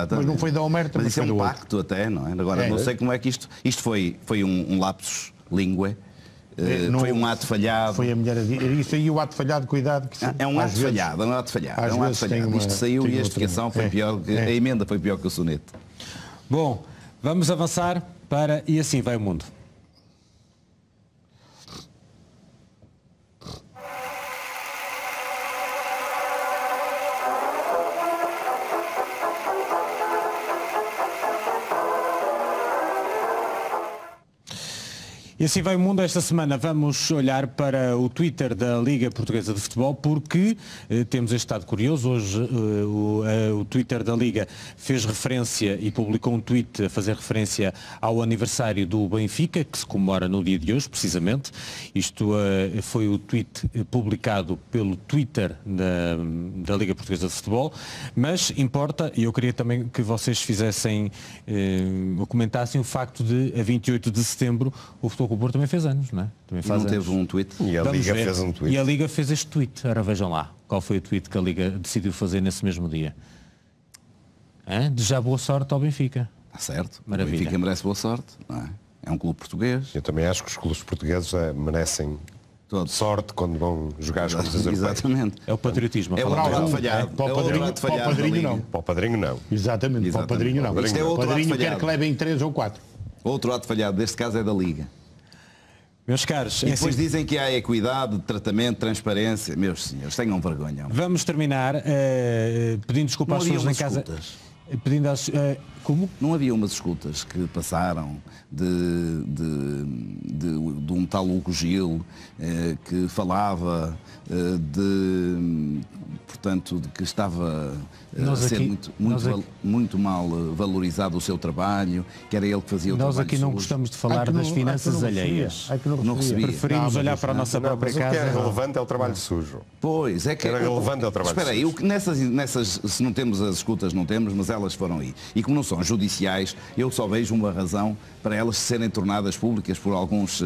Mas não foi da Omerta. Mas isso é um pacto até, não é? Agora, não sei como é que isto foi um lapsus língua. Foi um ato falhado. Foi a mulher a dizer. Isso aí, o ato falhado, cuidado. Que é um ato falhado, é um ato falhado. Isto saiu e a explicação foi pior, a emenda foi pior que o soneto. Bom, vamos avançar para E Assim Vai o Mundo. E assim vai o mundo. Esta semana vamos olhar para o Twitter da Liga Portuguesa de Futebol, porque temos este dado curioso. Hoje o Twitter da Liga fez referência e publicou um tweet a fazer referência ao aniversário do Benfica, que se comemora no dia de hoje, precisamente. Isto foi o tweet publicado pelo Twitter da Liga Portuguesa de Futebol, mas importa, e eu queria também que vocês fizessem, comentassem o facto de, a 28 de setembro, o Futebol Clube Porto também fez anos, não é? Também faz anos. Teve um tweet. E a Liga fez um tweet. E a Liga fez este tweet. Ora, vejam lá. Qual foi o tweet que a Liga decidiu fazer nesse mesmo dia? Desejar boa sorte ao Benfica. Está certo. Maravilha. O Benfica merece boa sorte, não é? É um clube português. Eu também acho que os clubes portugueses merecem sorte quando vão jogar as coisas europeias. Exatamente. É o patriotismo. É o ato falhado. Para o padrinho não. Para o padrinho não. Exatamente. Para o padrinho não. Isto é outro o padrinho ato quer que levem 3 ou 4. Outro ato falhado, deste caso é da Liga. Meus caros, e depois dizem que há equidade, tratamento, transparência. Meus senhores, tenham vergonha. Vamos terminar pedindo desculpa às pessoas em casa. Pedindo às, como? Não havia umas escutas que passaram de um tal Hugo Gil que falava portanto, de que estava a ser muito mal valorizado o seu trabalho, que era ele que fazia o trabalho. Nós aqui não gostamos de falar das finanças alheias. Não recebia. Preferimos olhar para a nossa própria casa. O que é relevante é o trabalho sujo. Pois, é que era relevante é o trabalho sujo. Espera aí, nessas, se não temos as escutas, não temos, mas elas foram aí. E como não são judiciais, eu só vejo uma razão para elas serem tornadas públicas por alguns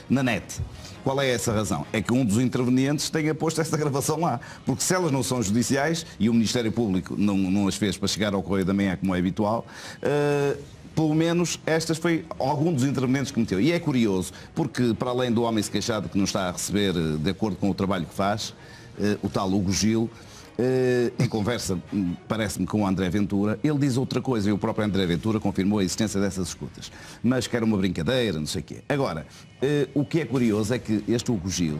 na net. Qual é essa razão? É que um dos intervenientes tenha posto essa gravação lá. Porque se elas não são judiciais, e o Ministério Público não as fez para chegar ao Correio da Manhã, como é habitual, pelo menos estas foi algum dos intervenientes que meteu. E é curioso, porque para além do homem se queixado que não está a receber de acordo com o trabalho que faz, o tal Hugo Gil, em conversa, parece-me, com o André Ventura, ele diz outra coisa, e o próprio André Ventura confirmou a existência dessas escutas. Mas que era uma brincadeira, não sei o quê. Agora, o que é curioso é que este Hugo Gil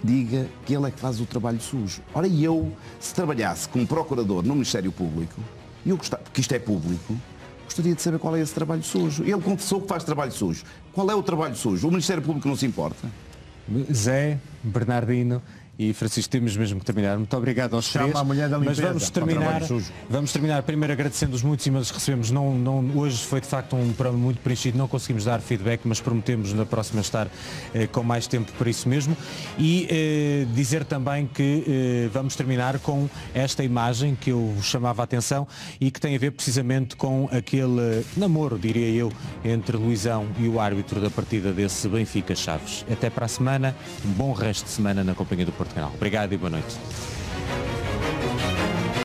diga que ele é que faz o trabalho sujo. Ora, e eu, se trabalhasse como procurador no Ministério Público, e eu gostava, porque isto é público, gostaria de saber qual é esse trabalho sujo. Ele confessou que faz trabalho sujo. Qual é o trabalho sujo? O Ministério Público não se importa? Zé, Bernardino e Francisco, temos mesmo que terminar. Muito obrigado aos três. Mas vamos terminar primeiro agradecendo os muitos e-mails que recebemos. Hoje foi de facto um programa muito preenchido, não conseguimos dar feedback, mas prometemos na próxima estar com mais tempo para isso mesmo. E dizer também que vamos terminar com esta imagem que eu chamava a atenção e que tem a ver precisamente com aquele namoro, diria eu, entre Luizão e o árbitro da partida desse Benfica Chaves. Até para a semana, um bom resto de semana na companhia do Porto Canal. Obrigado e boa noite.